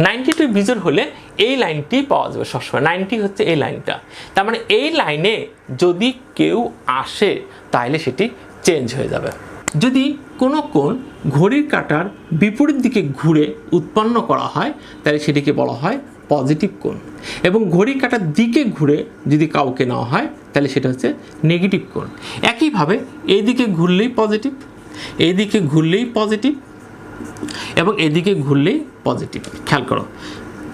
90 টু বিজোড় হলে এই লাইনটি পাওয়া যাবে সবসময়। 90 হচ্ছে এই লাইনটা, তার মানে এই লাইনে যদি কেউ আসে তাহলে সেটি চেঞ্জ হয়ে যাবে। যদি কোনো কোণ ঘড়ির কাঁটার বিপরীত দিকে ঘুরে উৎপন্ন করা হয় তাহলে সেটিকে বলা হয় পজিটিভ কোণ, এবং ঘড়ির কাঁটার দিকে ঘুরে যদি কাউকে নেওয়া হয় তাহলে সেটা হচ্ছে নেগেটিভ কোণ। একইভাবে এইদিকে ঘুরলেই পজিটিভ, এইদিকে ঘুরলেই পজিটিভ, এবং এদিকে ঘুরলেই পজিটিভ। খেয়াল করো,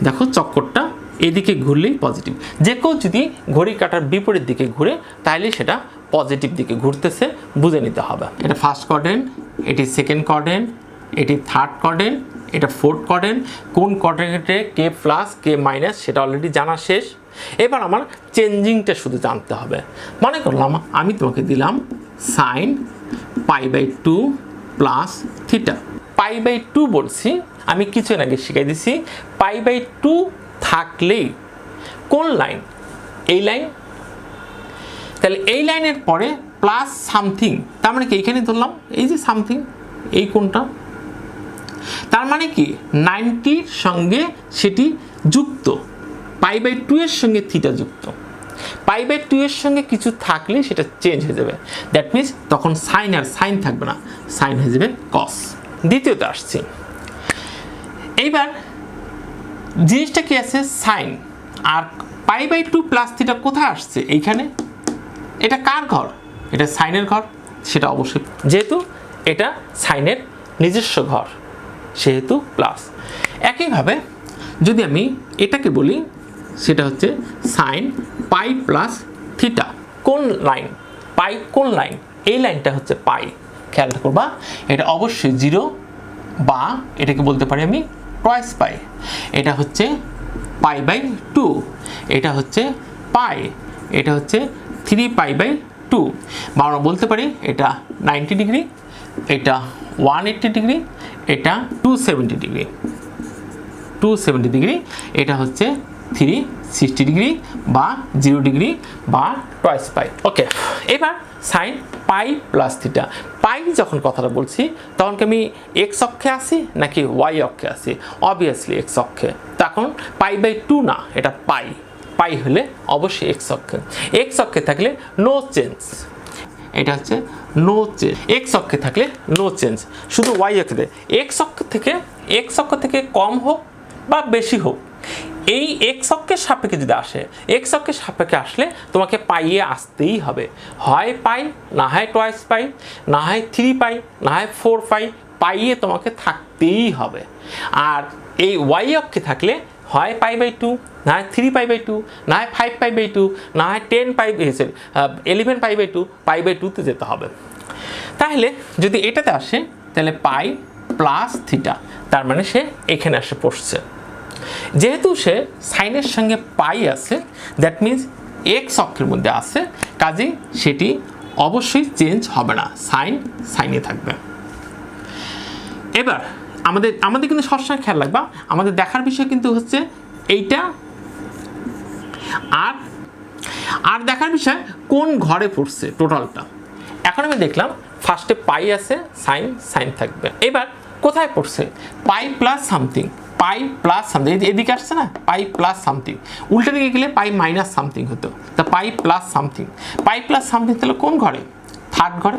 দেখো চক্করটা এদিকে ঘুরলেই পজিটিভ। যে কেউ যদি ঘড়ির কাঁটার বিপরীত দিকে ঘুরে তাহলে সেটা পজিটিভ দিকে ঘুরতেছে, বুঝে নিতে হবে। এটা ফার্স্ট কোয়াড্রেন্ট, এটি সেকেন্ড কোয়াড্রেন্ট, এটি থার্ড কোয়াড্রেন্ট, এটা ফোর্থ কোয়াড্রেন্ট। কোন কোয়াড্রেন্টে কে প্লাস কে মাইনাস সেটা অলরেডি জানা শেষ। এবার আমার চেঞ্জিংটা শুধু জানতে হবে। মনে করলাম আমি তোমাকে দিলাম সাইন π/2 প্লাস থিটা। π/2 বলছি, আমি কিছু আগে শিখাই দিছি π/2 থাকলেই কোন লাইন, এই লাইন, তাহলে এই লাইনের পরে প্লাস সামথিং, তার মানে কি এইখানে ধরলাম এই যে সামথিং, এই কোনটা, তার মানে কি 90-র সঙ্গে সেটি যুক্ত, π/2 এর সঙ্গে থিটা যুক্ত। π/2 এর সঙ্গে কিছু থাকলে সেটা চেঞ্জ হয়ে যাবে, দ্যাট মিনস তখন সাইন আর সাইন থাকবে না, সাইন হয়ে যাবে কস। দ্বিতীয়তে আসছি, এইবার জিনিসটা কি আছে সাইন, আর π/2 প্লাস থিটা কোথায় আসছে, এইখানে। এটা কার ঘর? এটা সাইনের ঘর, সেটা অবশ্যই, যেহেতু এটা সাইনের নিজস্ব ঘর সেহেতু প্লাস। একইভাবে যদি আমি এটাকে বলি সেটা হচ্ছে সাইন π প্লাস থিটা। কোন লাইন? পাই কোন লাইন? এই লাইনটা হচ্ছে পাই। খেয়াল করবা এটা অবশ্যই 0, বা এটাকে বলতে পারি আমি টয়েস পাই। এটা হচ্ছে π/2, এটা হচ্ছে পাই, এটা হচ্ছে 3π/2, বা আমরা বলতে পারি এটা 90 ডিগ্রি, এটা 180 ডিগ্রি, এটা 270 ডিগ্রি, 270 ডিগ্রি, এটা হচ্ছে 360 ডিগ্রি বা 0 ডিগ্রি বা টয়েস পাই। ওকে, এবার sine pi plus theta. Pi যখন কথাটা বলছি তখন কি আমি এক্স অক্ষে আসি নাকি ওয়াই অক্ষে আসি? অবভিয়াসলি এক্স অক্ষে। তখন π/2 না, এটা পাই। পাই হলে অবশ্যই এক্স অক্ষে। এক্স অক্ষে থাকলে নো চেঞ্জ, এটা হচ্ছে নো চেঞ্জ। এক্স অক্ষে থাকলে নো চেঞ্জ, শুধু ওয়াই অক্ষে। এক্স অক্ষ থেকে কম হোক বা বেশি হোক, এই এক্স অক্ষের সাপেক্ষে যদি আসে, এক্স অক্ষের সাপেক্ষে আসলে তোমাকে পাইয়ে আসতেই হবে। হয় পাই, না হয় টয়েস পাই, না হয় 3 পাই, না হয় 4 পাই, পাইয়ে তোমাকে থাকতেই হবে। আর এই ওয়াই অক্ষে থাকলে হয় π/2, না হয় 3π/2, না হয় 5π/2, না হয় 11π/2, π/2 তে যেতে হবে। তাহলে যদি এটাতে আসে তাহলে পাই প্লাস থিটা, তার মানে সে এখানে আসে পড়ছে। যেহেতু সে সাইনের সঙ্গে পাই আছে, দ্যাট মিনস এক্স অক্ষের মধ্যে আছে, কাজেই সেটি অবশ্যই চেঞ্জ হবে না, সাইন সাইনে থাকবে। এবার আমাদের কিন্তু সবসময় খেয়াল রাখবা, আমাদের দেখার বিষয় কিন্তু হচ্ছে এইটা, আর দেখার বিষয় কোন ঘরে পড়ছে টোটালটা। এখন আমি দেখলাম ফার্স্টে পাই আছে, সাইন সাইন থাকবে। এবার কোথায় পড়ছে? পাই প্লাস সামথিং, পাই প্লাস সামথিং, এদিকে আসছে না, পাই প্লাস সামথিং। উল্টা দিকে গেলে পাই মাইনাস সামথিং হতো, তা পাই প্লাস সামথিং। পাই প্লাস সামথিং তাহলে কোন ঘরে? থার্ড ঘরে।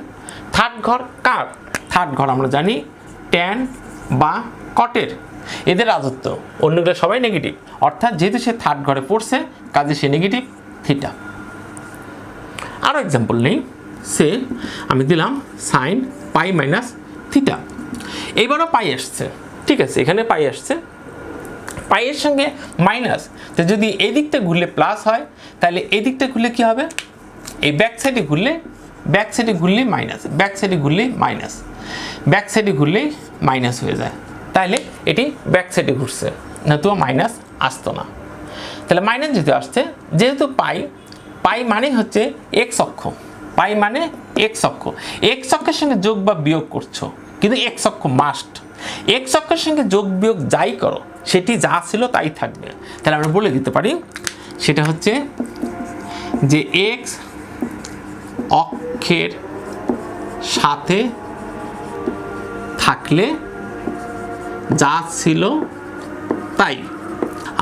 থার্ড ঘর কার? থার্ড ঘর আমরা জানি ট্যান বা কটের, এদের রাজত্ব, অন্যগুলো সবাই নেগেটিভ, অর্থাৎ যেহেতু সে থার্ড ঘরে পড়ছে কাজে সে নেগেটিভ থিটা। আরও এক্সাম্পল নেই, সে আমি দিলাম সাইন পাই মাইনাস থিটা, এইবারও পাই আসছে, ঠিক আছে, এখানে পাই আসছে, পাইয়ের সঙ্গে মাইনাস, তো যদি এই দিকটা ঘুরলে প্লাস হয় তাহলে এই দিকটা ঘুরলে কী হবে, এই ব্যাক সাইডে ঘুরলে মাইনাস, ব্যাক সাইডে ঘুরলেই মাইনাস, ব্যাক সাইডে ঘুরলেই মাইনাস হয়ে যায়, তাহলে এটি ব্যাক সাইডে ঘুরছে, নতুবা মাইনাস আসতো না। তাহলে মাইনাস যেহেতু আসছে, যেহেতু পাই মানে হচ্ছে এক্স অক্ষ, পাই মানে এক্স অক্ষ, এক্স অক্ষের সঙ্গে যোগ বা বিয়োগ করছো, কিন্তু এক্স অক্ষ মাস্ট, এক্স অক্ষের সঙ্গে যোগ বিয়োগ যাই করো সেটি যা ছিল তাই থাকবে। তাহলে আমরা বলে দিতে পারি সেটা হচ্ছে যে এক্স অক্ষের সাথে থাকলে যা ছিল তাই,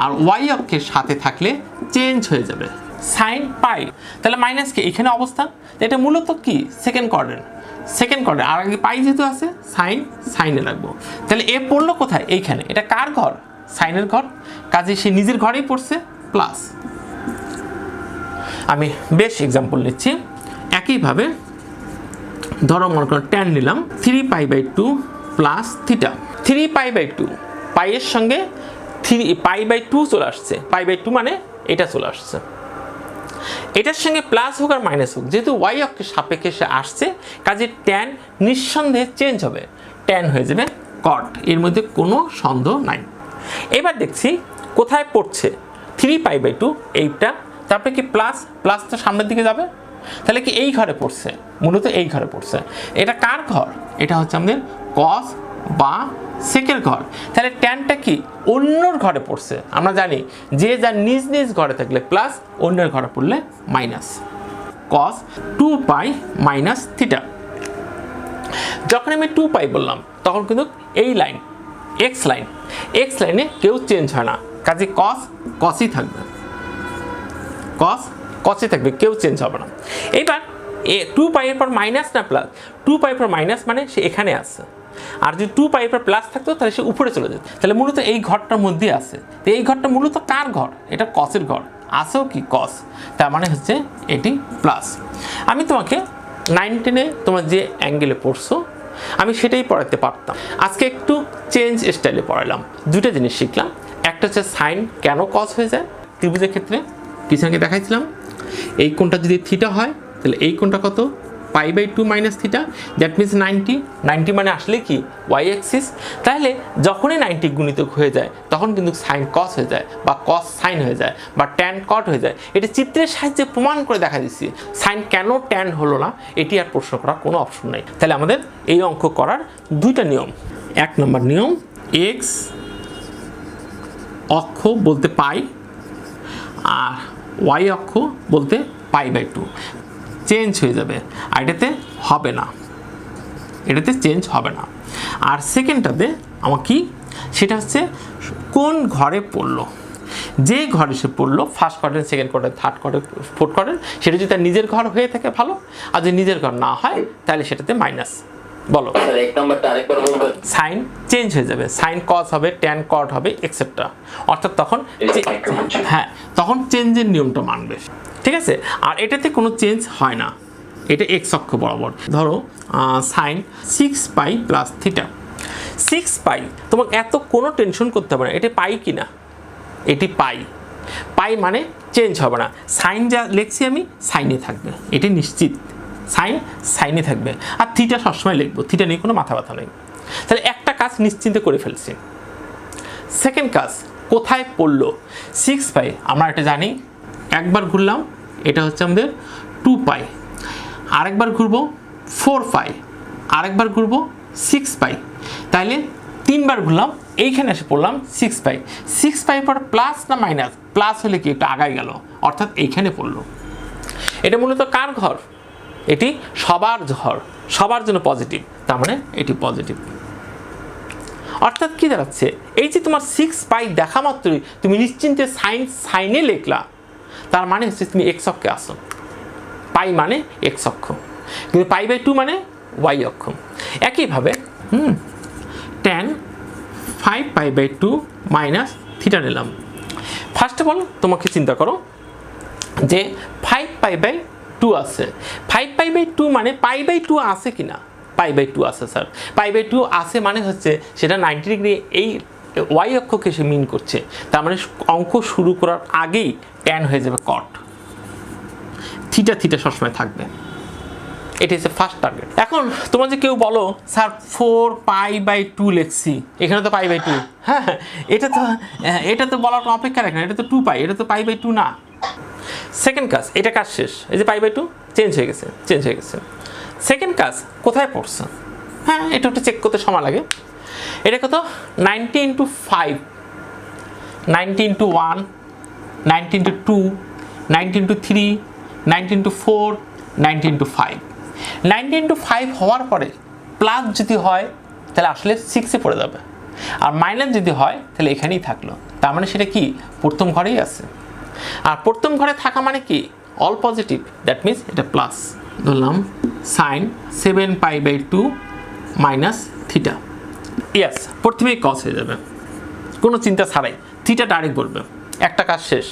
আর ওয়াই অক্ষের সাথে থাকলে চেঞ্জ হয়ে যাবে সাইন পাই। তাহলে মাইনাস কি এখানে অবস্থান, এটা মূলত কি সেকেন্ড কোয়াড্রেন্ট, আর আগে পাই যেহেতু আছে সাইনে রাখবো। তাহলে এ পড়লো কোথায়, এইখানে, এটা কার ঘর, সাইনের ঘর, কাজে সে নিজের ঘরেই পড়ছে প্লাস। আমি বেশ এক্সাম্পল নিচ্ছি, একইভাবে ধরো মনে করো ট্যান নিলাম 3π/2 প্লাস থিটা, 3π/2 পাইয়ের সঙ্গে π/2 চলে আসছে, π/2 মানে এটা চলে আসছে, এটার সঙ্গে প্লাস হোক আর মাইনাস হোক, যেহেতু ওয়াই অক্ষের সাপেক্ষে সে আসছে কাজে ট্যান নিঃসন্দেহে চেঞ্জ হবে, ট্যান হয়ে যাবে কট, এর মধ্যে কোনো সন্দেহ নাই। এবার দেখছি কোথায় পড়ছে 3π/2 এইটা, তারপরে কি প্লাস তো সামনের দিকে যাবে, তাহলে কি এই ঘরে পড়ছে, মূলত এই ঘরে পড়ছে, এটা কার ঘর, এটা হচ্ছে আমাদের কস বা সেকের ঘর, তাহলে ট্যানটা কি অন্যর ঘরে পড়ছে, আমরা জানি যে যার নিজ ঘরে থাকলে প্লাস, অন্যের ঘরে পড়লে মাইনাস, কস 2π মাইনাস থিটা। যখন আমি 2π বললাম তখন কিন্তু এই লাইন এক্স লাইনে কেউ চেঞ্জ হয় না, কাজে কসই থাকবে, কসই থাকবে, কেউ চেঞ্জ হবে না। এইবার 2π এর পর মাইনাস না প্লাস, 2π এর পর মাইনাস মানে সে এখানে আছে, আর যদি 2π এর পর প্লাস থাকতো তাহলে সে উপরে চলে যেত, তাহলে মূলত এই ঘরটার মধ্যে আছে, তো এই ঘরটা মূলত কার ঘর, এটা কসের ঘর, আসেও কি কস, তার মানে হচ্ছে এটি প্লাস। আমি তোমাকে 9-10-এ তোমরা যে অ্যাঙ্গেলে পড়ছো আমি সেটাই পড়াতে পারতাম, আজকে একটু চেঞ্জ স্টাইলে পড়ালাম, দুটো জিনিস শিখলাম, একটা হচ্ছে সাইন কেন কস হয়ে যায় ত্রিভুজের ক্ষেত্রে, পিছনে দেখাইছিলাম এই কোণটা যদি থিটা হয় তাহলে এই কোণটা কত, π/2 মাইনাস থিটা, দ্যাট মিনস 90 মানে আসলে কি ওয়াই অ্যাক্সিস, তাহলে যখনই 90 গুণিতক হয়ে যায় তখন কিন্তু সাইন কস হয়ে যায় বা কস সাইন হয়ে যায় বা ট্যান কট হয়ে যায়, এটা চিত্রের সাহায্যে প্রমাণ করে দেখা দিচ্ছি, সাইন কেন ট্যান হলো না এটি আর প্রশ্ন করার কোনো অপশন নেই। তাহলে আমাদের এই অঙ্ক করার দুইটা নিয়ম, 1 নম্বর নিয়ম এক্স অক্ষ বলতে পাই আর ওয়াই অক্ষ বলতে π/2, চেঞ্জ হয়ে যাবে, আর এটাতে হবে না, এটাতে চেঞ্জ হবে না। আর সেকেন্ডটাতে আমার কি, সেটা হচ্ছে কোন ঘরে পড়লো, যে ঘরে সে পড়লো, first quadrant, second quadrant, third quadrant, fourth quadrant, সেটা যদি তার নিজের ঘর হয়ে থাকে ভালো, আর যদি নিজের ঘর না হয় তাহলে সেটাতে মাইনাস। বলো সাইন চেঞ্জ হয়ে যাবে, সাইন কস হবে, ট্যান কট হবে এক্সেট্রা, অর্থাৎ তখন হ্যাঁ তখন চেঞ্জের নিয়মটা মানবে, ঠিক আছে। আর এটাতে কোনো চেঞ্জ হয় না, এটা এক্স অক্ষ বরাবর, ধরো সাইন 6π প্লাস থিটা, 6π তোমাকে এত কোনো টেনশন করতে হবে না, এটা পাই কি না, এটি পাই মানে চেঞ্জ হবে না, সাইন যা লিখছি আমি সাইনে থাকবে, এটি নিশ্চিত, সাইনে থাকবে, আর থিটা সবসময় লিখবো, থিটা নিয়ে কোনো মাথা ব্যথা নেই। তাহলে একটা কাজ নিশ্চিন্তে করে ফেলছি। সেকেন্ড কাজ কোথায় পড়লো, 6π আমরা এটা জানি, একবার ঘুরলাম এটা হচ্ছে আমাদের 2π, আরেকবার ঘুরবো 4π, আরেকবার ঘুরবো 6π, তাইলে 3বার ঘুরলাম, এইখানে এসে পড়লাম 6π পর প্লাস না মাইনাস, প্লাস হলে কি একটু আগায় গেল, অর্থাৎ এইখানে পড়লো, এটা মূলত কার ঘর, এটি সবার ঘর, সবার জন্য পজিটিভ, তার মানে এটি পজিটিভ, অর্থাৎ কি দাঁড়াচ্ছে, এই যে তোমার 6π দেখা মাত্রই তুমি নিশ্চিন্তে সাইনে লিখলা, তার মানে হচ্ছে তুমি এক্স অক্ষে আসো, পাই মানে এক্স অক্ষ, কিন্তু π/2 মানে ওয়াই অক্ষ। একইভাবে ট্যান 5π/2 মাইনাস থিটা নিলাম। ফার্স্ট অফ অল তোমাকে চিন্তা করো যে 5π/2 আছে, 5π/2 মানে π/2 আছে কিনা, π/2 আছে স্যার, π/2 আছে মানে হচ্ছে সেটা 90 ডিগ্রি এই ওয়াই অক্ষকে সে মিন করছে, তার মানে অঙ্ক শুরু করার আগেই ট্যান হয়ে যাবে কট, থিটা থিটা সবসময় থাকবে। এটা হচ্ছে ফার্স্ট টার্গেট। এখন তোমরা যে কেউ বলো স্যার 4π/2 লিখছি, এখানে তো π/2, হ্যাঁ এটা তো বলার অপেক্ষা রাখে না, এটা তো 2π, এটা তো π/2 না। সেকেন্ড কাজ, এটা কাজ শেষ, এই যে π/2 চেঞ্জ হয়ে গেছে। সেকেন্ড কাজ কোথায় পড়ছে, হ্যাঁ এটা একটু চেক করতে সময় লাগে। এটা কত, 90 × 5, 90 × 1, 90 × 2, 90 × 3, 90 × 4, 90 × 5। 90 × 5 হওয়ার পরে প্লাস যদি হয় তাহলে আসলে 6-এ পড়ে যাবে, আর মাইনাস যদি হয় তাহলে এখানেই থাকলো, তার মানে সেটা কি প্রথম ঘরেই আছে। আর প্রথম ঘরে থাকা মানে কি অল পজিটিভ, দ্যাট মিনস এটা প্লাস। ধরলাম সাইন 7π/2 মাইনাস থিটা, ইয়েস প্রথমেই কস হয়ে যাবে কোনো চিন্তা ছাড়াই, থিটা ডাইরেক্ট বলবে। একটা কাজ শেষ,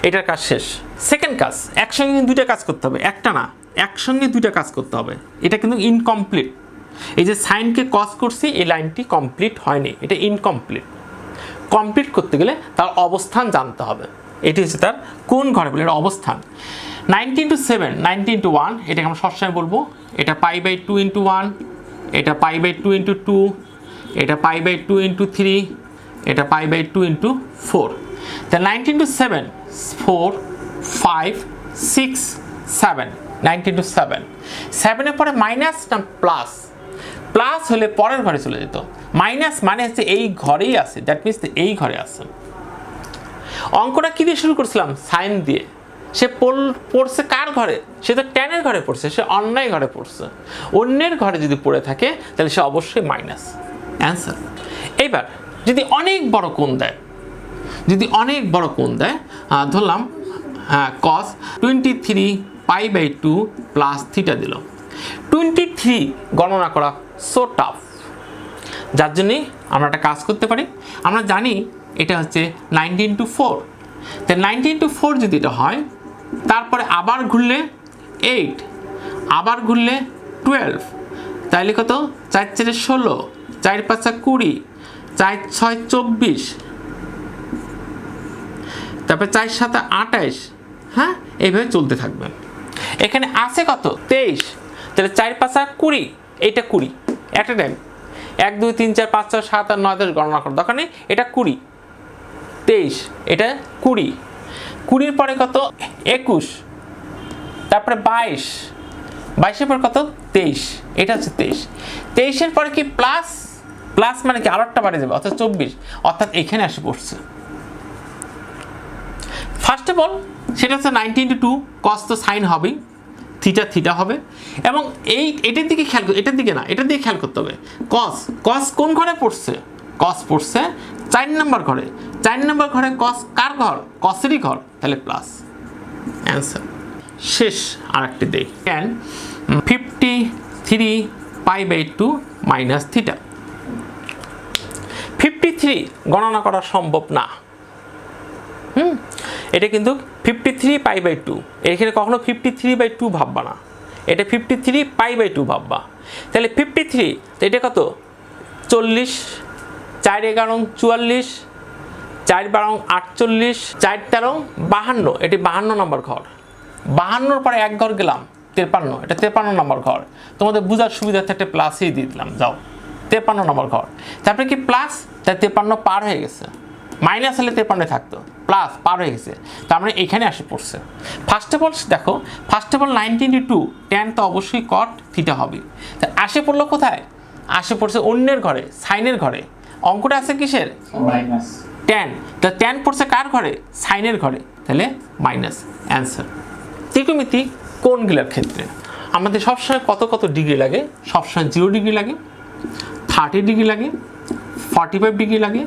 এটার কাজ শেষ। সেকেন্ড কাজ, একসঙ্গে কিন্তু দুইটা কাজ করতে হবে, একটা না, একসঙ্গে দুইটা কাজ করতে হবে। এটা কিন্তু ইনকমপ্লিট, এই যে সাইনকে কস করছি এই লাইনটি কমপ্লিট হয়নি, এটা ইনকমপ্লিট। কমপ্লিট করতে গেলে তার অবস্থান জানতে হবে, এটি হচ্ছে তার কোন ঘরে বলে এটা অবস্থান। 90 × 7, 90 × 1, এটাকে আমরা সবসময় বলবো এটা π/2 × 1, এটা π/2 × 2, এটা π/2 × 3, এটা π/2 × 4। তাহলে 90 × 7, 4, 5, 6, 7, 90 × 7, 7-এর পরে মাইনাস না প্লাস, প্লাস হলে পরের ঘরে চলে যেত, মাইনাস মানে হচ্ছে এই ঘরেই আছে, দ্যাট মিনস এই ঘরে আছে। অঙ্কটা কি দিয়ে শুরু করছিলাম, সাইন দিয়ে। সে পড়ছে কার ঘরে, সে তো ট্যানের ঘরে পড়ছে, সে অন্যায় ঘরে পড়ছে। অন্যের ঘরে যদি পড়ে থাকে তাহলে সে অবশ্যই মাইনাস, অ্যান্সার। এইবার যদি অনেক বড় কোণ দেয়, ধরলাম cos 23π/2 প্লাস থিটা দিল। 23 গণনা করা সো টাফ, যার জন্যে আমরা একটা কাজ করতে পারি। আমরা জানি এটা হচ্ছে 90 × 4, তাই 90 × 4 যদি এটা হয়, তারপরে আবার ঘুরলে 8, আবার ঘুরলে 12, তাইলে কত 4 × 4 = 16, 4 × 5 = 20, 4 × 6 = 24, তারপরে 4 × 7 = 28, হ্যাঁ এইভাবে চলতে থাকবে। এখানে আছে কত 23, তাহলে 4 × 5 = 20, এইটা 20 একটা টাইম 1 2 3 4 5 6 7 8 9 10 গণনা করার দরকার নেই, এটা 20, 23, এটা 20, 20-এর পরে কত 21, তারপরে 22, 22-এর পর কত 23, এটা হচ্ছে 23, 23-এর পরে কি প্লাস, প্লাস মানে কি আরো একটা বাড়ে যাবে অর্থাৎ 24, অর্থাৎ এখানে আসে পড়ছে। ফার্স্ট অফ অল সেটা হচ্ছে 90 × 2, cos তো সাইন হবেই, থিটা থিটা হবে, এবং এটার দিকে খেয়াল, এটার দিকে না, এটার দিকে খেয়াল করতে হবে। cos কোন ঘরে পড়ছে, cos পড়ছে 4 নম্বর ঘরে, 4 নম্বর ঘরে cos কার ঘর, cos-এরই ঘর, তাহলে প্লাস, অ্যান্সার। শেষ আরেকটি দেই, tan 53π/2 মাইনাস থিটা। 53 গণনা করা সম্ভব না, এটা কিন্তু 53π/2, এখানে কখনো 53/2 ভাববা না, এটা 53π/2 ভাববা। তাহলে 53, এটা কত 40, 4 × 11 = 44, 4 × 12 = 48, 4 × 13 = 52, এটি 52 নম্বর ঘর। 52-র পরে এক ঘর গেলাম 53, এটা 53 নম্বর ঘর। তোমাদের বোঝার সুবিধার্থে একটা প্লাসই দিয়ে দিলাম, যাও 53 নম্বর ঘর। তারপরে কি প্লাস, তাই 53 পার হয়ে গেছে, মাইনাস হলে 53 থাকতো, প্লাস পার হয়ে গেছে, তার মানে এখানে আসে পড়ছে। ফার্স্ট অফ অল দেখো, ফার্স্ট অফ অল 90 × 2, ট্যান তো অবশ্যই কট থিটা হবে, তা আসে পড়লো কোথায়, আসে পড়ছে অন্যের ঘরে, সাইনের ঘরে। অঙ্কটা আছে কিসের, মাইনাস ট্যান, তো ট্যান পড়ছে কার ঘরে, সাইনের ঘরে, তাহলে মাইনাস, অ্যান্সার। ত্রিকোণমিতি কোণগুলোর ক্ষেত্রে আমাদের সবসময় কত কত ডিগ্রি লাগে, সবসময় 0 ডিগ্রি লাগে, 30 ডিগ্রি লাগে, 45 ডিগ্রি লাগে,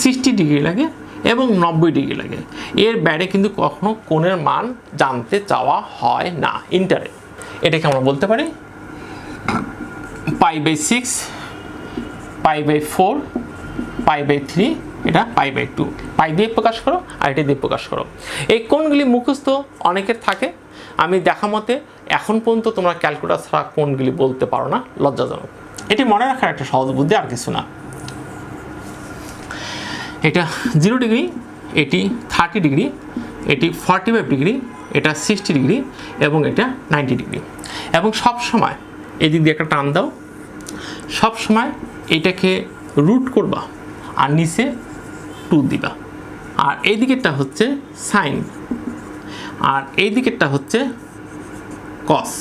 60 ডিগ্রি লাগে এবং 90 ডিগ্রি লাগে। এর বাইরে কিন্তু কখনো কোণের মান জানতে চাওয়া হয় না ইন্টারে। এটাকে আমরা বলতে পারি π/6, π/4, π/3, এটা π/2, পাই দিয়ে প্রকাশ করো আর এটা দিয়ে প্রকাশ করো। এই কোণগুলি মুখস্থ অনেকের থাকে, আমি দেখা মতে এখন পর্যন্ত তোমরা ক্যালকুলাস ছাড়া কোণগুলি বলতে পারো না, লজ্জাজনক। এটি মনে রাখার একটা সহজ বুদ্ধি, আর কিছু না। এটা 0 ডিগ্রি, এটি 30 ডিগ্রি, এটি 45 ডিগ্রি, এটা 60 ডিগ্রি এবং এটা 90 ডিগ্রি। এবং সব সময় এই দিক দিয়ে একটা টান দাও, সব সময় এটাকে রুট করবা আর নিচে 2 দিবা। আর এই দিকেরটা হচ্ছে সাইন আর এই দিকেরটা হচ্ছে কস।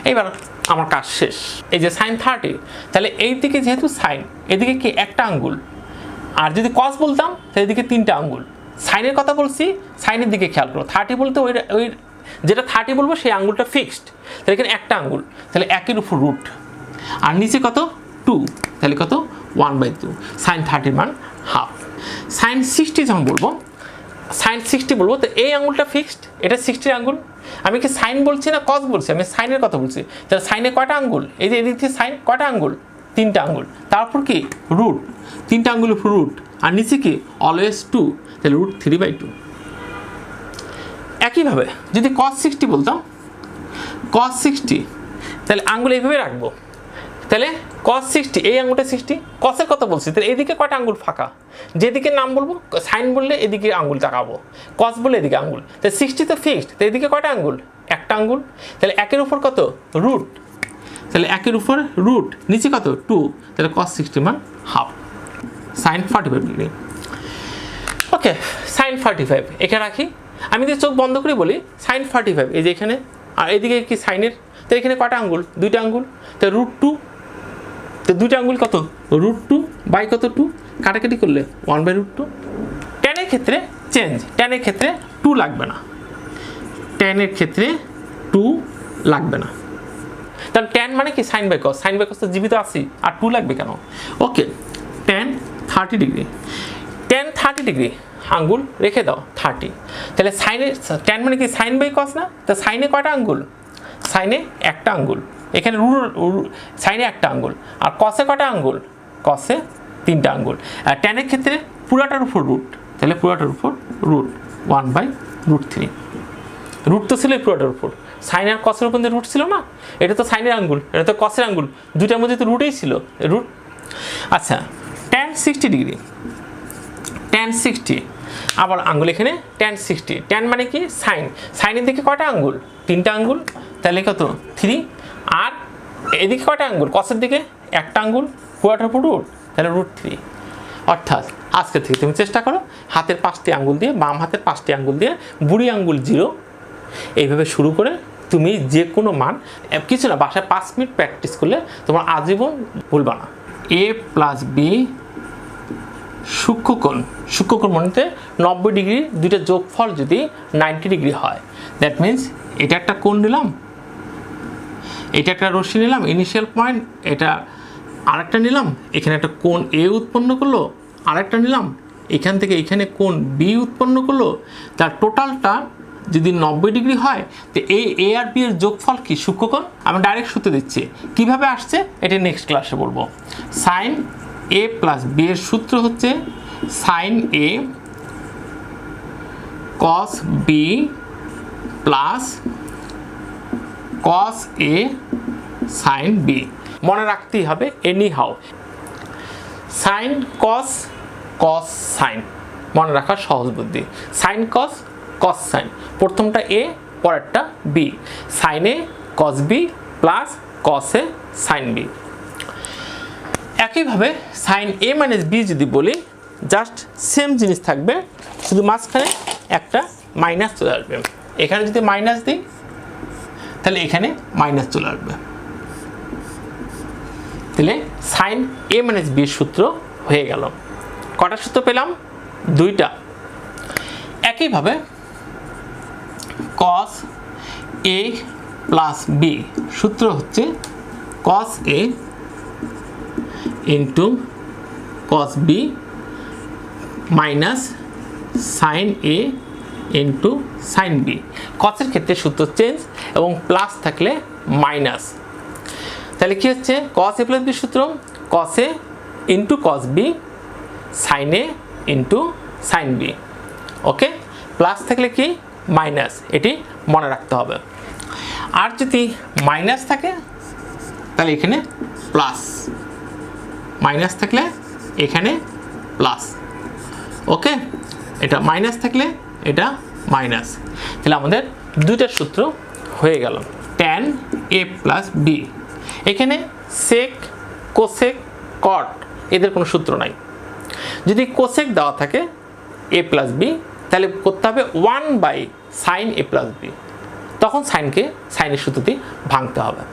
এইবার আমার কাজ শেষ। এই যে সাইন 30, তাহলে এই দিকে যেহেতু সাইন, এদিকে কি একটা আঙ্গুল, আর যদি কস বলতাম তাহলে এদিকে 3টা আঙ্গুল। সাইনের কথা বলছি, সাইনের দিকে খেয়াল করো। 30 বলতে ওই যেটা 30 বলবো সেই আঙ্গুলটা ফিক্সড, তাহলে এখানে একটা আঙ্গুল, তাহলে একের উপর রুট, আর নিচে কত 2, তাহলে কত 1/2। সাইন 30 মান হাফ। সাইন 60 যখন বলবো, সাইন 60 বলবো, তো এই আঙ্গুলটা ফিক্সড, এটা 60 আঙ্গুল। আমি কি সাইন বলছি না কস বলছি? আমি সাইনের কথা বলছি। তাহলে সাইনে কয়টা আঙ্গুল? এই যে এদিক থেকে সাইন কয়টা আঙ্গুল? 3টা আঙ্গুল। তারপর কি রুট, 3টা আঙ্গুল উপর রুট, আর নিচে কি অলওয়েজ 2, তাহলে রুট 3/2। একইভাবে যদি cos 60 বলতাম, cos 60, তাহলে আঙ্গুল এইভাবে রাখবো, তাহলে cos 60, এই আঙ্গুলটা 60, কসের কথা বলছি, তাহলে এদিকে কয়টা আঙ্গুল ফাঁকা? যেদিকে নাম বলবো, সাইন বললে এদিকে আঙ্গুল তাকাবো, কস বললে এদিকে আঙ্গুল, তাহলে 60 তো ফিক্সড, তো এদিকে কয়টা আঙ্গুল? একটা আঙ্গুল, তাহলে একের উপর কত রুট, তাহলে একের উপর রুট, নিচে কত 2, তাহলে cos 60 মান half. Sine 45 degree. Okay, sine 45 এখানে রাখি। আমি যদি চোখ বন্ধ করে বলি সাইন 45, এই যে এখানে, আর এদিকে কি সাইনের, তো এখানে কয়টা আঙ্গুল? 2টা আঙ্গুল, তো রুট 2, তো 2টা আঙ্গুল কত রুট 2 বাই কত 2, কাটাকাটি করলে 1/√2। ট্যানের ক্ষেত্রে চেঞ্জ, ট্যানের ক্ষেত্রে 2 লাগবে না, ট্যানের ক্ষেত্রে 2 লাগবে না। তাহলে ট্যান মানে কি sine by cos, sine by cos তো জীবিত আছি, আর 2 লাগবে কেন? Okay, tan 30 degree, tan 30 degree, আঙ্গুল রেখে দাও 30, তাহলে সাইনে ট্যান মানে কি সাইন বাই কস না? তো সাইনে কয়টা আঙ্গুল? সাইনে একটা আঙ্গুল, এখানে সাইনে একটা আঙ্গুল, আর কসে কয়টা আঙ্গুল? কসে 3টা আঙ্গুল। আর ট্যানের ক্ষেত্রে পুরাটার উপর রুট, তাহলে পুরাটার উপর রুট 1/√3। রুট তো ছিল পুরাটার উপর, সাইন আর কসের উপর রুট ছিল না, এটা তো সাইনের আঙ্গুল, এটা তো কসের আঙ্গুল, দুইটার মধ্যে তো রুটেই ছিল, রুট। আচ্ছা, ট্যান 60 ডিগ্রি, ট্যান 60, আবার আঙ্গুল এখানে ট্যান 60, ট্যান মানে কি সাইন, সাইনের দিকে কয়টা আঙ্গুল? 3টা আঙ্গুল, তাহলে কত 3, আর এদিকে কয়টা আঙ্গুল? কসের দিকে একটা আঙ্গুল, পুরাটার উপর রুট, তাহলে √3। অর্থাৎ আজকে থেকে তুমি চেষ্টা করো হাতের 5টি আঙ্গুল দিয়ে, বাম হাতের 5টি আঙ্গুল দিয়ে, বুড়ি আঙ্গুল 0, এইভাবে শুরু করে তুমি যে কোনো মান, কিছু না, বাসায় 5 মিনিট প্র্যাকটিস করলে তোমার আজীবন ভুলবা না। a + b সূক্ষ্মকোণ, সূক্ষ্মকোণ মনেতে 90 ডিগ্রি, দুইটা যোগফল যদি 90 ডিগ্রি হয়, দ্যাট মিন্স এটা একটা কোণ নিলাম, এটা একটা রশ্মি নিলাম ইনিশিয়াল পয়েন্ট, এটা আরেকটা নিলাম, এখানে একটা কোণ এ উৎপন্ন করলো, আরেকটা নিলাম এখান থেকে এখানে কোণ বি উৎপন্ন করলো, তার টোটালটা যদি 90 ডিগ্রি হয়, তো এই এ আর বি এর যোগফল কি সূক্ষ্মকোণ। আমি ডাইরেক্ট সূত্র দিচ্ছি, কিভাবে আসছে এটা নেক্সট ক্লাসে বলবো। সাইন a + b এর সূত্র হচ্ছে sine a cos b plus cos a sin b। মনে রাখতেই হবে anyhow, sine cos, cos sine, মনে রাখার সহজ বুদ্ধি। সাইন কস, কস সাইন, প্রথমটা এ পরেরটা বি, সাইন এ কস বি প্লাস কস এ সাইন বি। একইভাবে সাইন a - b যদি বলি, জাস্ট সেম জিনিস থাকবে, শুধু মাঝখানে একটা মাইনাস চলে আসবে। এখানে যদি মাইনাস দিই তাহলে এখানে মাইনাস চলে আসবে, তাহলে সাইন a - b সূত্র হয়ে গেল। কটা সূত্র পেলাম? 2টা। একইভাবে cos a + b সূত্র হচ্ছে cos a into cos b minus sine a into sign b। কসের ক্ষেত্রে সূত্র চেঞ্জ এবং প্লাস থাকলে মাইনাস, তাহলে কি হচ্ছে cos a + b সূত্র cos a into cos B sine A into sine B. Okay, plus থাকলে কি মাইনাস, এটি মনে রাখতে হবে। আর যদি মাইনাস থাকে তাহলে এখানে প্লাস, মাইনাস থাকলে এখানে প্লাস। ওকে, এটা মাইনাস থাকলে এটা মাইনাস। তাহলে আমাদের দুইটা সূত্র হয়ে গেল। ট্যান এ প্লাস বি, এখানে সেক কোসেক কট এদের কোনো সূত্র নাই। যদি কোসেক দেওয়া থাকে এ প্লাস বি তাহলে করতে হবে 1/sin এ প্লাস বি, তখন সাইনের সূত্রটি ভাঙতে হবে।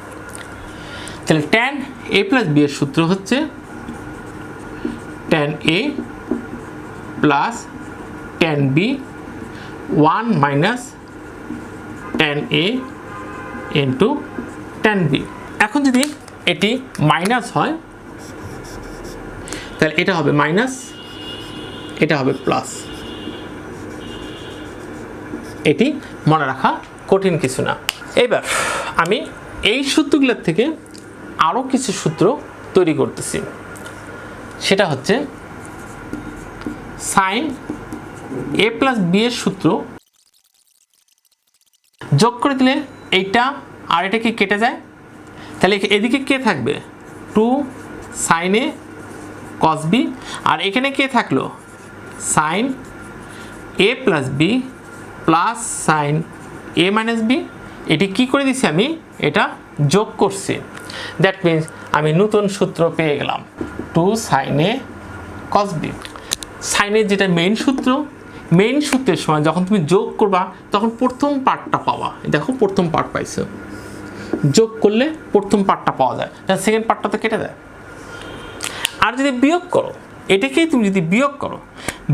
তাহলে ট্যান এ প্লাস বি এর সূত্র হচ্ছে tan A plus tan B 1 minus tan A into tan B. এখন যদি এটি মাইনাস হয় তাহলে এটা হবে মাইনাস, এটা হবে প্লাস। এটি মনে রাখা কঠিন কিছু না। এবার আমি এই সূত্রগুলোর থেকে আরও কিছু সূত্র তৈরি করতেছি, সেটা হচ্ছে সাইন এ প্লাস বি এর সূত্র যোগ করে দিলে এইটা আর এটা কি কেটে যায়, তাহলে এদিকে কে থাকবে 2 সাইন এ কস বি, আর এখানে কে থাকলো সাইন এ প্লাস বি প্লাস সাইন এ মাইনাস বি। এটি কি করে দিচ্ছি আমি, এটা যোগ করছি। দ্যাট মিনস আমি নতুন সূত্র পেয়ে গেলাম 2 সাইন এ কস বি। সাইনের যেটা মেইন সূত্র, মেইন সূত্রের সময় যখন তুমি যোগ করবা তখন প্রথম পার্টটা পাওয়া, দেখো প্রথম পার্ট পাইছো, যোগ করলে প্রথম পার্টটা পাওয়া যায়, সেকেন্ড পার্টটা তো কেটে যায়। আর যদি বিয়োগ করো, এটাকেই তুমি যদি বিয়োগ করো,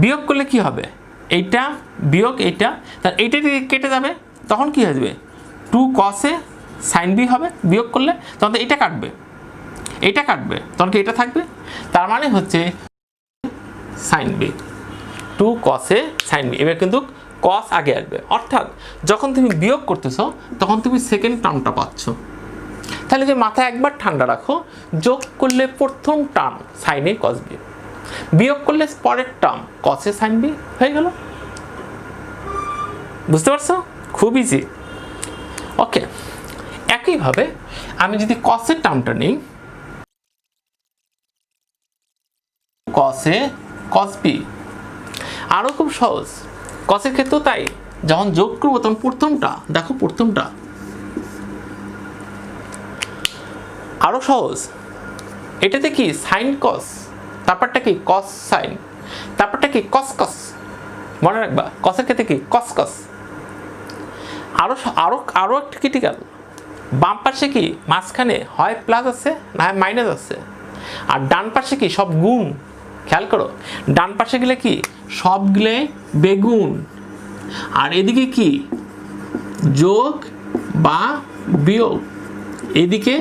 বিয়োগ করলে কি হবে, এইটা বিয়োগ এইটা, তার এইটা যদি কেটে যাবে তখন কি হয়ে যাবে 2 cos এ সাইন বি হবে, বিয়োগ করলে তখন তো এটা কাটবে, এইটা কাটবে, তখন কি এটা থাকবে, তার মানে হচ্ছে সাইন বি 2 cos এ সাইন বি। এবার কিন্তু cos আগে আসবে, অর্থাৎ যখন তুমি বিয়োগ করতেছো তখন তুমি সেকেন্ড টার্মটা পাচ্ছ। তাহলে যে মাথায় একবার ঠান্ডা রাখো, যোগ করলে প্রথম টার্ম সাইন এ কস বি, বিয়োগ করলে পরের টার্ম কস এ সাইন বি হয়ে গেল। বুঝতে পারছো, খুব ইজি। ওকে, একইভাবে আমি যদি কসের টার্মটা নিই, কস এ কস বি, আরও খুব সহজ। কসের ক্ষেত্রেও তাই, যখন যোগ করবো তখন প্রথমটা দেখো, প্রথমটা আরও সহজ। এটাতে কি সাইন কস, তারপরটা কি কস সাইন, তারপরটা কি কস কস, মনে রাখবা কসের ক্ষেত্রে কি কস কস। আরও আরও আরও একটা ক্রিটিক্যাল, বাম পাশে কি মাঝখানে হয় প্লাস আছে না হয় মাইনাস আছে, আর ডান পাশে কি সব গুণ। খেয়াল করো, ডান পাশে গেলে কি সবগুলো বেগুন, আর এদিকে কি যোগ বা বিয়োগ, এদিকে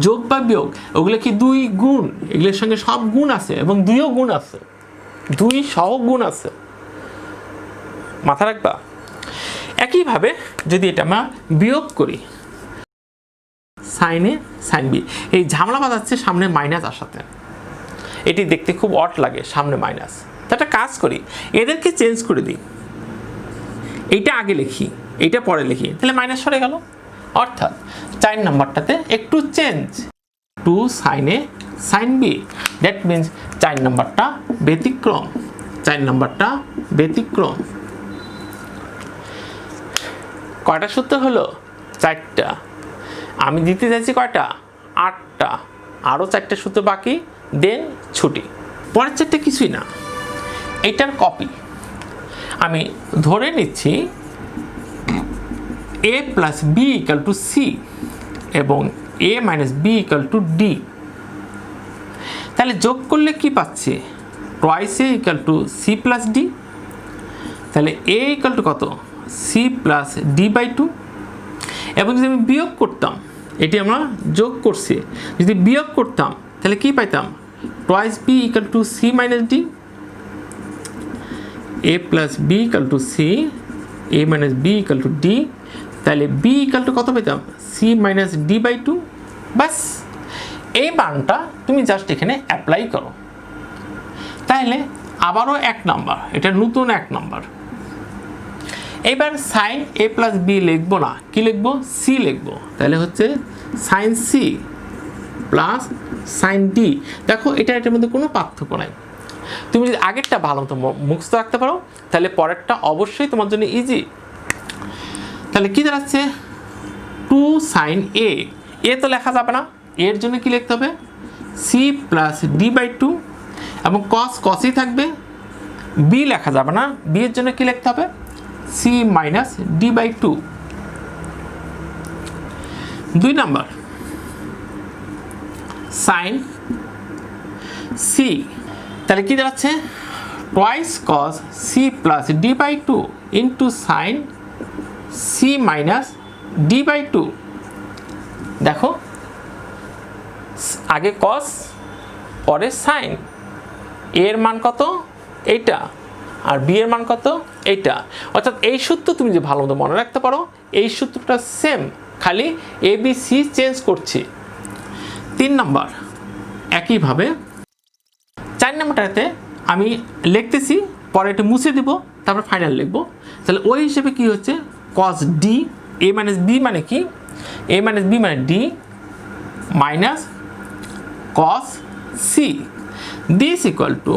যোগ বা বিয়োগ, ওগুলো কি 2 গুণ, এগুলোর সঙ্গে সব গুণ আছে এবং 2ও গুণ আছে, 2 সহ গুণ আছে, মাথা রাখবা। একইভাবে যদি এটা আমরা বিয়োগ করি সাইনে সাইন বি, এই ঝামেলা বাঁধাচ্ছে সামনে মাইনাস আসাতে, এটি দেখতে খুব অড লাগে সামনে মাইনাস। তো একটা কাজ করি, এদেরকে চেঞ্জ করে দিই, এইটা আগে লিখি এইটা পরে লিখি, তাহলে মাইনাস সরে গেল। অর্থাৎ 4 নম্বরটাতে একটু চেঞ্জ, 2 সাইনে সাইন বি, দ্যাট মিনস 4 নম্বরটা ব্যতিক্রম, 4 নম্বরটা ব্যতিক্রম। কয়টা সূত্র হলো, 4টা। আমি দিতে চাইছি কয়টা, 8টা, আরও 4টে সূত্র বাকি, দেন ছুটি। পরের 4টে কিছুই না, এইটার কপি। আমি ধরে নিচ্ছি a plus B equal to C এবং a minus B equal to D. তাহলে যোগ করলে কি পাচ্ছি, twice A equal to C plus D. তাহলে a ইকাল টু কত, সি প্লাস ডি বাই 2। এবং যদি আমি বিয়োগ করতাম, এটি আমরা যোগ করছি, যদি বিয়োগ করতাম তাহলে কি পাইতাম, twice B equal to C minus D. a plus B equal to C, a minus B equal to D. তাহলে বি ইকাল টু কত পেতাম, সি মাইনাস ডি বাই 2। বাস, এই মানটা তুমি জাস্ট এখানে অ্যাপ্লাই করো, তাহলে আবারও 1 নাম্বার, এটা নতুন 1 নাম্বার। এবার সাইন এ প্লাস বি লিখবো না, কি লিখবো? সি লিখবো। তাহলে হচ্ছে sine C plus sine D. দেখো এটার মধ্যে কোনো পার্থক্য নাই। তুমি যদি আগেরটা ভালো মতো মুখস্থ রাখতে পারো তাহলে পরেরটা অবশ্যই তোমার জন্য ইজি। তাহলে কি দাঁড়াচ্ছে? 2 সাইন এ, এ তো লেখা যাবে না, এর জন্য কি লিখতে হবে? সি প্লাস ডি বাই 2, এবং কস কসই থাকবে, বি লেখা যাবে না, বি এর জন্য কি লিখতে হবে? C minus D by 2। 2 number sine C, তাহলে কি দাঁড়াচ্ছে? Twice cos C plus D by 2 into sine C minus D by 2। দেখো আগে কস পরে সাইন, এর মান কত? এইটা, আর বি এর মান কত? এইটা। অর্থাৎ এই সূত্র তুমি যে ভালো মতো মনে রাখতে পারো, এই সূত্রটা সেম, খালি এ বি সি চেঞ্জ করছি। 3 নাম্বার একইভাবে 4 নাম্বারটাতে আমি লিখতেছি, পরে এটা মুছে দিব, তারপর ফাইনাল লিখবো। তাহলে ওই হিসেবে কি হচ্ছে? Cos D A minus B মানে কি? এ মাইনাস বি মানে D minus cos C, this equal to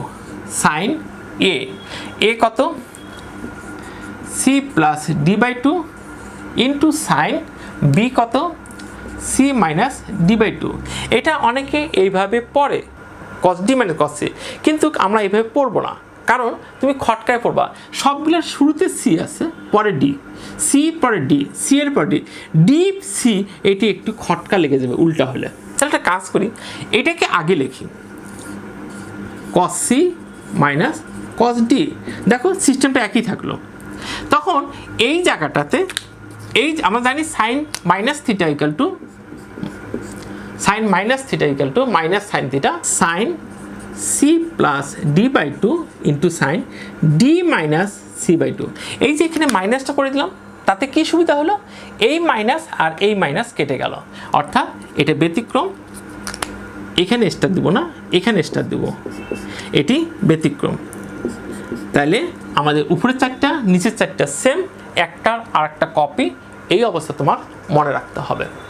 sine A, A কত? C plus D by 2 into sine B কত? C minus D by 2। এটা অনেকে এইভাবে পড়ে, cos D minus cos C, কিন্তু আমরা এইভাবে পড়বো না, কারণ তুমি খটকায় পড়বা। সবগুলোর শুরুতে সি আছে, পরে ডি, সি পরে ডি, সি এর পরে ডি, ডি সি, এটি একটু খটকা লেগে যাবে উল্টা হলে। তাহলে একটা কাজ করি, এটাকে আগে লিখি, cos C minus cos D. দেখো সিস্টেমটা একই থাকলো। তখন এই জায়গাটাতে এই আমরা জানি sine minus theta equal to minus sine theta, sine C plus D by 2 into sine D minus C by 2। এই যে এখানে মাইনাসটা করে দিলাম, তাতে কি সুবিধা হলো? এই মাইনাস আর এই মাইনাস কেটে গেল, অর্থাৎ এটা ব্যতিক্রম। এখানে স্টার দিব না, এখানে স্টার দিব, এটি ব্যতিক্রম। তাহলে আমাদের উপরের 4টা নিচের 4টা সেম, একটার আর একটা কপি। এই অবস্থা তোমার মনে রাখতে হবে।